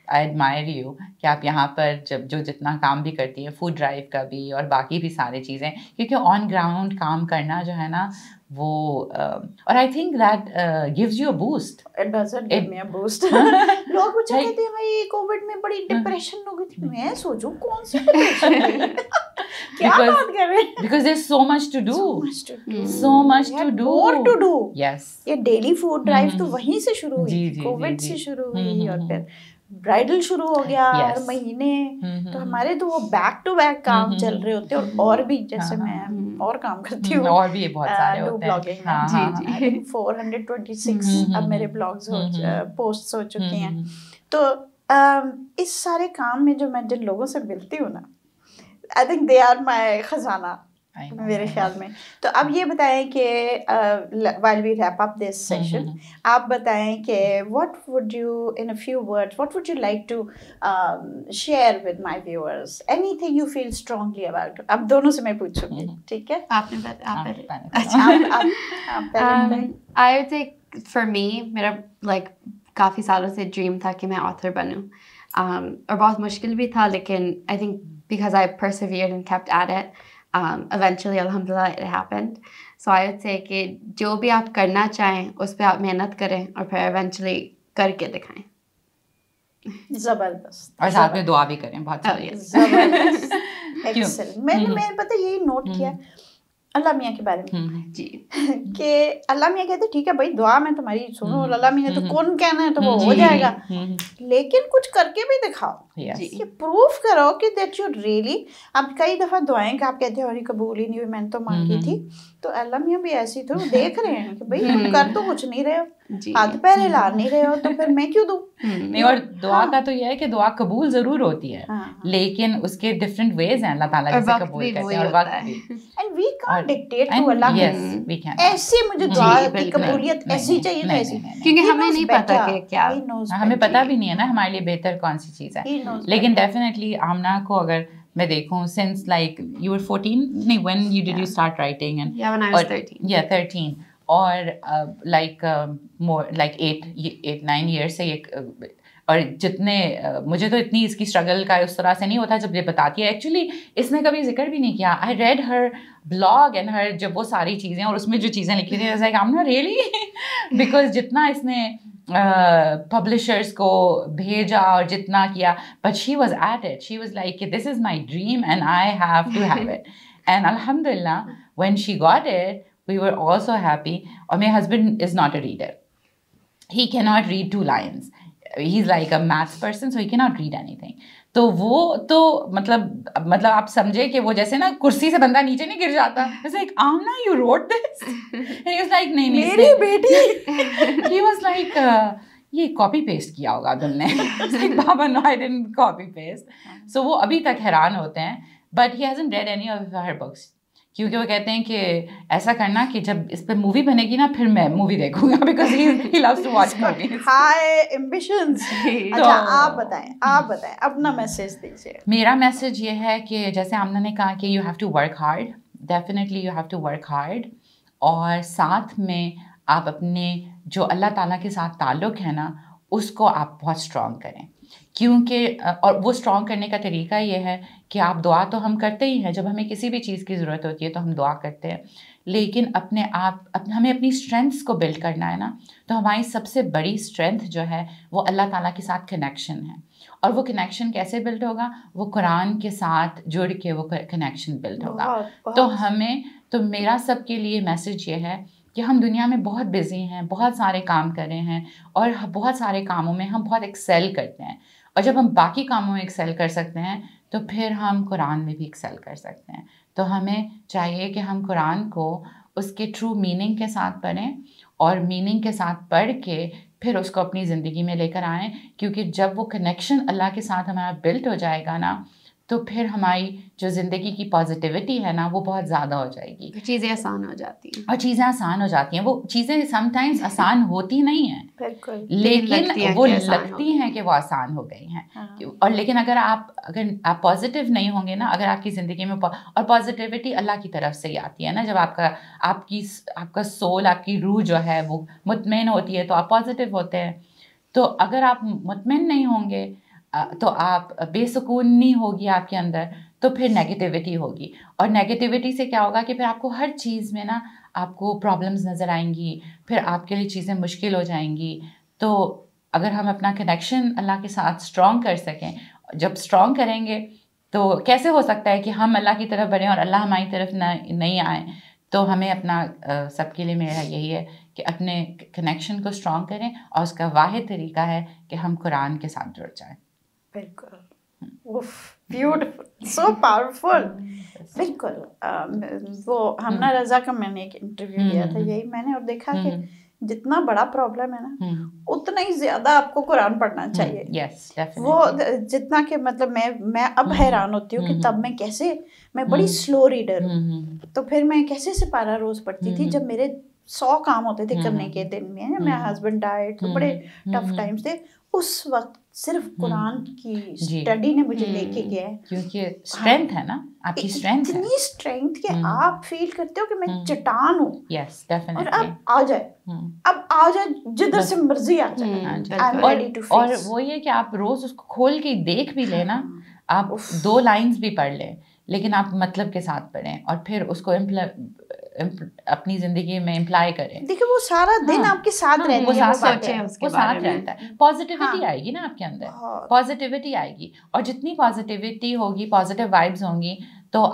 I admire you کہ آپ یہاں پر جو جتنا کام بھی کرتی ہے, فوڈ ڈرائیو کا بھی اور باقی بھی ساری چیزیں, کیونکہ آن گراؤنڈ کام کرنا جو ہے نا وہ, اور I think that gives you a boost.
It doesn't give me a boost. لوگ مجھے کہتے ہیں بھائی کووڈ میں بڑی ڈپریشن ہو گئی تھی. میں سوچوں کون سی ڈپریشن ہے, کیا بات کر رہے ہیں,
because there's so much to do, so much to do,
more to do.
Yes,
یہ ڈیلی فوڈ ڈرائیو تو وہیں سے شروع ہوئی, کووڈ سے شروع ہوئی, اور پھر برائڈل شروع ہو گیا ہر مہینے, تو ہمارے تو وہ بیک ٹو بیک کام چل رہے ہوتے ہیں, اور بھی جیسے میں اور کام کرتی ہوں,
اور بھی بہت سارے ہوتے ہیں.
جی 426 اب میرے بلاگز پوسٹس ہو چکی ہیں. تو اس سارے کام میں جو میں جن لوگوں سے ملتی ہوں نا, I think they are my خزانہ میرے خیال میں. تو اب یہ بتائیں کہ while we wrap up this session, آپ بتائیں کہ what would you, in a few words, what would you like to share with my viewers? Anything you feel strongly about? اب دونوں سے میں پوچھوں گی, ٹھیک ہے؟
آپ I would say for me, میرا like کافی سالوں سے ڈریم تھا کہ میں آتھر بنوں, اور بہت مشکل بھی تھا, لیکن I think because I persevered and kept at it, eventually alhamdulillah it happened. So I would say کہ جو بھی آپ کرنا چاہیں اس پہ آپ محنت کریں, اور پھر ایونچولی کر کے دکھائیں.
زبردست,
اور ساتھ میں دعا بھی کریں بہت
زبردست. میں نے پتہ یہی نوٹ کیا اللہ میاں کے بارے میں, جی, کہ اللہ میاں کہتے ٹھیک ہے بھائی دعا میں تمہاری سنو, اللہ میاں تو کون کہنا ہے تو وہ ہو جائے گا, لیکن کچھ کر کے بھی دکھاؤ, یہ پروف کرو کہ دیٹ یو ریئلی. اب کئی دفعہ دعائیں کہ آپ کہتے ہیں اور قبول ہی نہیں ہوئی, میں نے تو مانگی تھی, تو اللہ میاں بھی ایسی تھے, وہ دیکھ رہے ہیں کہ بھائی تم کر تو کچھ نہیں رہے ہو, ہاتھ پیر ہلا نہیں رہے ہو, تو پھر میں کیوں دوں.
نہیں, اور دعا کا تو یہ ہے کہ دعا قبول ضرور ہوتی ہے, لیکن اس کے ڈفرینٹ ویز ہیں اللہ تعالیٰ جسے قبول کرتے ہیں, اور وقت بھی.
And we we can't dictate to Allah.
Yes, we can.
ایسی مجھے دعا کی قبولیت ایسی چاہیے تو ایسی,
کیونکہ ہمیں نہیں پتا کہ کیا,
ہمیں پتا بھی نہیں ہے نا ہمارے لیے بہتر کون سی چیز ہے. لیکن ڈیفینیٹلی آمنہ کو اگر میں دیکھوں since like you were 14, نہیں when you did you start writing and
yeah, when I was 13.
Yeah, 13 اور like more like 8-9 years سے یہ, اور جتنے مجھے تو اتنی اس کی اسٹرگل کا اس طرح سے نہیں ہوتا جب یہ بتاتی ہے. ایکچولی اس نے کبھی ذکر بھی نہیں کیا. I read her blog and her جب وہ ساری چیزیں اور اس میں جو چیزیں لکھی تھیں like I am not really, because جتنا اس نے پبلشرز کو بھیجا اور جتنا کیا, but she was at it, she was like this is my dream and I have to have it. And الحمد للہ when she got it we were also happy. اور میرے husband is not a reader, he can not read 2 lines. He's like a maths person, so he cannot read anything. تو وہ تو مطلب آپ سمجھے کہ وہ جیسے نا کرسی سے بندہ نیچے نہیں گر جاتا. It's like Amna, you wrote this? And he was like نہیں
میری بیٹی.
He was like یہ کاپی پیسٹ کیا ہوگا تم نے. Like Baba, no, I didn't copy paste. So وہ ابھی تک حیران ہوتے ہیں. But he hasn't read any of her books. کیونکہ وہ کہتے ہیں کہ ایسا کرنا کہ جب اس پہ مووی بنے گی نا پھر میں مووی دیکھوں گا, because he loves to watch movies.
High ambitions. اچھا آپ بتائیں اپنا میسج دیجیے.
میرا میسج یہ ہے کہ جیسے آمنہ نے کہا کہ you have to work hard, definitely you have to work hard, اور ساتھ میں آپ اپنے جو اللہ تعالیٰ کے ساتھ تعلق ہے نا اس کو آپ بہت اسٹرانگ کریں. کیونکہ اور وہ اسٹرانگ کرنے کا طریقہ یہ ہے کہ آپ دعا تو ہم کرتے ہی ہیں, جب ہمیں کسی بھی چیز کی ضرورت ہوتی ہے تو ہم دعا کرتے ہیں, لیکن ہمیں اپنی اسٹرینتھس کو بلڈ کرنا ہے نا. تو ہماری سب سے بڑی اسٹرینتھ جو ہے وہ اللہ تعالیٰ کے ساتھ کنیکشن ہے. اور وہ کنیکشن کیسے بلڈ ہوگا؟ وہ قرآن کے ساتھ جڑ کے وہ کنیکشن بلڈ ہوگا. تو میرا سب کے لیے میسج یہ ہے کہ ہم دنیا میں بہت بزی ہیں, بہت سارے کام کر رہے ہیں, اور بہت سارے کاموں میں ہم بہت ایکسیل کرتے ہیں, اور جب ہم باقی کاموں میں ایکسیل کر سکتے ہیں تو پھر ہم قرآن میں بھی ایکسیل کر سکتے ہیں. تو ہمیں چاہیے کہ ہم قرآن کو اس کے ٹرو میننگ کے ساتھ پڑھیں, اور میننگ کے ساتھ پڑھ کے پھر اس کو اپنی زندگی میں لے کر آئیں. کیونکہ جب وہ کنیکشن اللہ کے ساتھ ہمارا بلڈ ہو جائے گا نا تو پھر ہماری جو زندگی کی پازیٹیوٹی ہے نا وہ بہت زیادہ ہو جائے گی,
چیزیں آسان ہو جاتی ہیں.
اور چیزیں آسان ہو جاتی ہیں. وہ چیزیں سم ٹائمز آسان ہوتی نہیں ہیں,
بالکل,
لیکن وہ لگتی ہیں کہ وہ آسان ہو گئی ہیں. اور لیکن اگر آپ پازیٹیو نہیں ہوں گے نا, اگر آپ کی زندگی میں, اور پازیٹیوٹی اللہ کی طرف سے ہی آتی ہے نا, جب آپ کا سول, آپ کی روح جو ہے وہ مطمئن ہوتی ہے تو آپ پازیٹیو ہوتے ہیں. تو اگر آپ مطمئن نہیں ہوں گے تو آپ بے سکونی ہوگی آپ کے اندر, تو پھر نیگیٹیوٹی ہوگی. اور نیگیٹیوٹی سے کیا ہوگا کہ پھر آپ کو ہر چیز میں نا آپ کو پرابلمز نظر آئیں گی, پھر آپ کے لیے چیزیں مشکل ہو جائیں گی. تو اگر ہم اپنا کنیکشن اللہ کے ساتھ اسٹرانگ کر سکیں, جب اسٹرانگ کریں گے تو کیسے ہو سکتا ہے کہ ہم اللہ کی طرف بڑھیں اور اللہ ہماری طرف نہیں آئیں. تو ہمیں اپنا سب کے لیے میرا یہی ہے کہ اپنے کنیکشن کو اسٹرانگ کریں, اور اس کا واحد طریقہ ہے کہ ہم قرآن کے ساتھ جڑ جائیں.
بالکل, بیوٹیفل, سو پاورفل. بالکل. وہ ہمنا رضا کا میں نے ایک انٹرویو لیا تھا, یہی میں نے, اور دیکھا کہ جتنا بڑا پرابلم ہے نا اتنا ہی زیادہ آپ کو قرآن پڑھنا چاہیے. وہ جتنا کہ مطلب میں اب حیران ہوتی ہوں کہ تب میں بڑی سلو ریڈر ہوں, تو پھر میں کیسے سپارہ روز پڑھتی تھی جب میرے 100 کام ہوتے تھے کرنے کے دن میں. میرا ہسبینڈ ڈائٹ, تو بڑے ٹف ٹائمس تھے. اس وقت صرف قرآن کی اسٹڈی نے مجھے لے کے گیا ہے,
کیونکہ اسٹرینتھ ہے نا آپ کی, اسٹرینتھ,
اتنی اسٹرینتھ کہ آپ فیل کرتے ہو کہ میں چٹان ہوں.
Yes definitely.
اور اب آ جائے جدھر سے مرضی آ جائے.
اور وہ یہ کہ آپ روز اس کو کھول کے دیکھ بھی لیں نا, آپ 2 لائنز بھی پڑھ لیں, لیکن آپ مطلب کے ساتھ پڑھیں, اور پھر اس کو اپنی زندگی میں امپلائی کریں.
دیکھیں وہ سارا دن آپ کے ساتھ رہتا ہے,
وہ ساتھ رہتا ہے. پازیٹیوٹی آئے گی نا آپ کے اندر, پازیٹیوٹی آئے گی, اور جتنی پازیٹیوٹی ہوگی, پازیٹیو وائبز ہوں گی, تو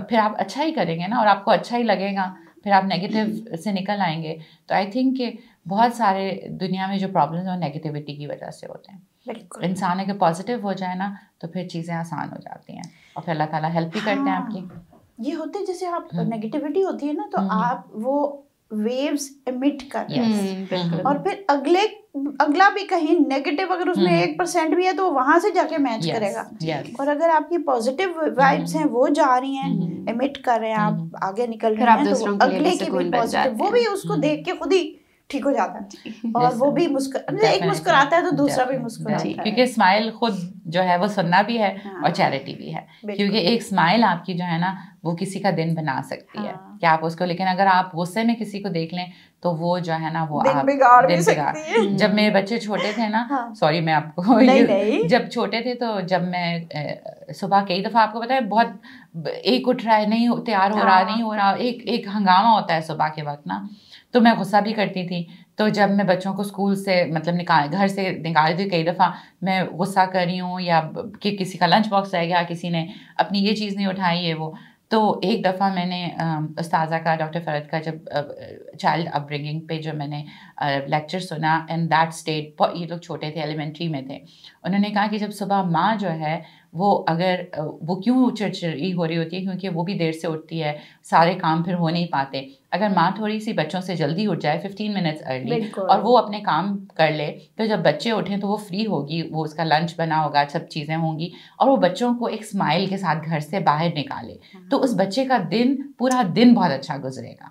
پھر آپ اچھا ہی کریں گے نا, اور آپ کو اچھا ہی لگے گا, پھر آپ نیگیٹیو سے نکل آئیں گے. تو آئی تھنک کہ بہت سارے دنیا میں جو پرابلمز ہیں وہ نیگیٹیوٹی کی وجہ سے ہوتے ہیں. انسان اگر پازیٹیو ہو جائے نا تو پھر چیزیں آسان ہو جاتی ہیں, اور پھر اللہ تعالیٰ ہیلپ بھی کرتے ہیں آپ کی.
یہ ہوتے جیسے آپ نیگیٹیوٹی ہوتی ہے نا, تو آپ وہ ویوز emit کر رہا ہے, اور پھر اگلا بھی کہیں نیگیٹو اگر اس میں 1% بھی ہے تو وہاں سے جا کے میچ کرے گا, اور اگر آپ کی پازیٹیو وائبس ہیں وہ جا رہی ہیں emit کر رہے ہیں, آپ آگے نکل رہے ہیں, تو اگلے کی بھی پازیٹیو, وہ بھی اس کو دیکھ کے خود ہی ٹھیک ہو جاتا ہے, اور وہ بھی ایک مسکراتا ہے تو دوسرا بھی مسکراتا ہے,
کیونکہ اسمائل خود جو ہے وہ سننا بھی ہے اور چیریٹی بھی ہے, کیونکہ ایک اسمائل آپ کی جو ہے نا وہ کسی کا دن بنا سکتی ہے کہ آپ اس کو, لیکن اگر آپ غصے میں کسی کو دیکھ لیں تو وہ جو ہے نا وہ
دن بگاڑ.
جب میرے بچے چھوٹے تھے نا, سوری میں آپ کو, جب چھوٹے تھے تو جب میں صبح کئی دفعہ آپ کو پتا ہے بہت ایک اٹھ رہا ہے, نہیں تیار ہو رہا, ایک ہنگامہ ہوتا ہے صبح کے وقت نا, تو میں غصہ بھی کرتی تھی. تو جب میں بچوں کو اسکول سے مطلب گھر سے نکال دی, کئی دفعہ میں غصہ کر رہی ہوں یا کہ کسی کا لنچ باکس رہ گیا, کسی نے اپنی یہ چیز نہیں اٹھائی ہے وہ, تو ایک دفعہ میں نے استاذہ کا, ڈاکٹر فرد کا, جب چائلڈ اپ برنگنگ پہ جو میں نے لیکچر سنا, اینڈ دیٹ اسٹیٹ, یہ لوگ چھوٹے تھے, ایلیمنٹری میں تھے, انہوں نے کہا کہ جب صبح ماں جو ہے وہ اگر وہ کیوں چڑچڑی ہو رہی ہوتی ہے, کیونکہ وہ بھی دیر سے اٹھتی ہے, سارے کام پھر ہو نہیں پاتے. اگر ماں تھوڑی سی بچوں سے جلدی اٹھ جائے 15 منٹس ارلی, اور وہ اپنے کام کر لے, تو جب بچے اٹھیں تو وہ فری ہوگی, وہ اس کا لنچ بنا ہوگا, سب چیزیں ہوں گی, اور وہ بچوں کو ایک اسمائل کے ساتھ گھر سے باہر نکالے, تو اس بچے کا دن پورا دن بہت اچھا گزرے گا,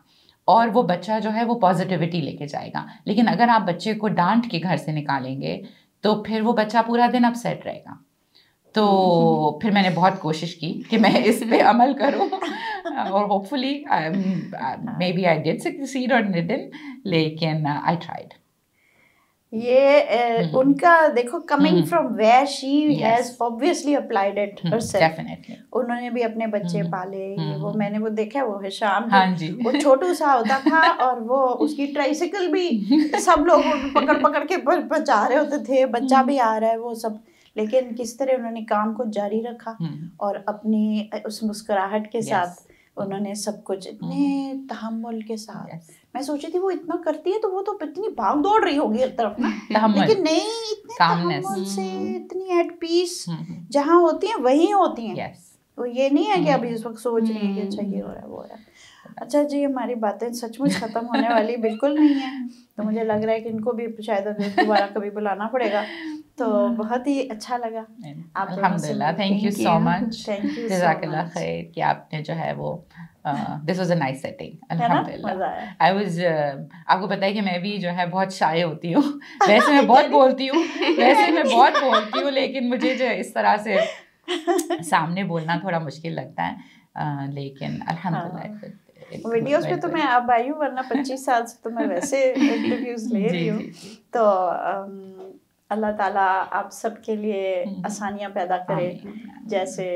اور وہ بچہ جو ہے وہ پازیٹیوٹی لے کے جائے گا. لیکن اگر آپ بچے کو ڈانٹ کے گھر سے نکالیں گے تو پھر وہ بچہ پورا دن اپ سیٹ رہے گا. تو پھر میں نے بہت کوشش کی کہ میں اس پہ عمل کروں, اور hopefully maybe I did succeed اور ڈڈنٹ, لیکن آئی ٹرائیڈ.
یہ ان کا دیکھو coming from where she has obviously applied it herself. انہوں نے بھی اپنے بچے پالے, وہ میں نے وہ دیکھا, وہ حشام وہ چھوٹو سا ہوتا تھا, اور وہ اس کی ٹرائسیکل بھی سب لوگ پکڑ پکڑ کے بچا رہے ہوتے تھے, بچہ بھی آ رہا ہے وہ سب, لیکن کس طرح انہوں نے کام کو جاری رکھا, اور اپنی اس مسکراہٹ کے ساتھ انہوں نے سب کچھ اتنے تحمل کے ساتھ. میں سوچی تھی وہ اتنا کرتی ہے تو وہ تو اتنی بھاگ دوڑ رہی ہوگی ایک طرف نا, لیکن نہیں, اتنے تحمل سے, اتنی ایٹ پیس, جہاں ہوتی ہیں وہیں ہوتی ہیں. وہ یہ نہیں ہے کہ ابھی اس وقت سوچ رہی ہے کہ اچھا یہ ہو رہا ہے وہ ہو رہا ہے. اچھا جی, ہماری باتیں سچ مچ ختم ہونے والی بالکل نہیں ہیں, تو مجھے لگ رہا ہے کہ ان کو بھی شاید دوبارہ کبھی بلانا پڑے گا. تو بہت ہی اچھا لگا.
الحمدللہ, تھینک یو سو مچ, جزاک اللہ خیر کہ آپ نے جو ہے وہ this was a nice setting. الحمدللہ آئی واز, آپ کو پتہ ہے کہ میں بھی جو ہے بہت شائع ہوتی ہوں, ویسے میں بہت بولتی ہوں, لیکن مجھے جو اس طرح سے سامنے بولنا تھوڑا مشکل لگتا ہے, لیکن الحمدللہ
ویڈیوز پہ تو میں اب آئی ہوں, ورنہ 25 سال سے تو میں ویسے انٹرویوز لے رہی ہوں. تو اللہ تعالیٰ آپ سب کے لیے آسانیاں پیدا کرے, جیسے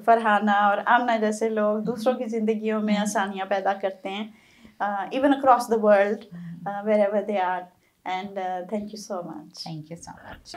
فرحانہ اور آمنہ جیسے لوگ دوسروں کی زندگیوں میں آسانیاں پیدا کرتے ہیں, even across the world wherever they are. And thank you so much.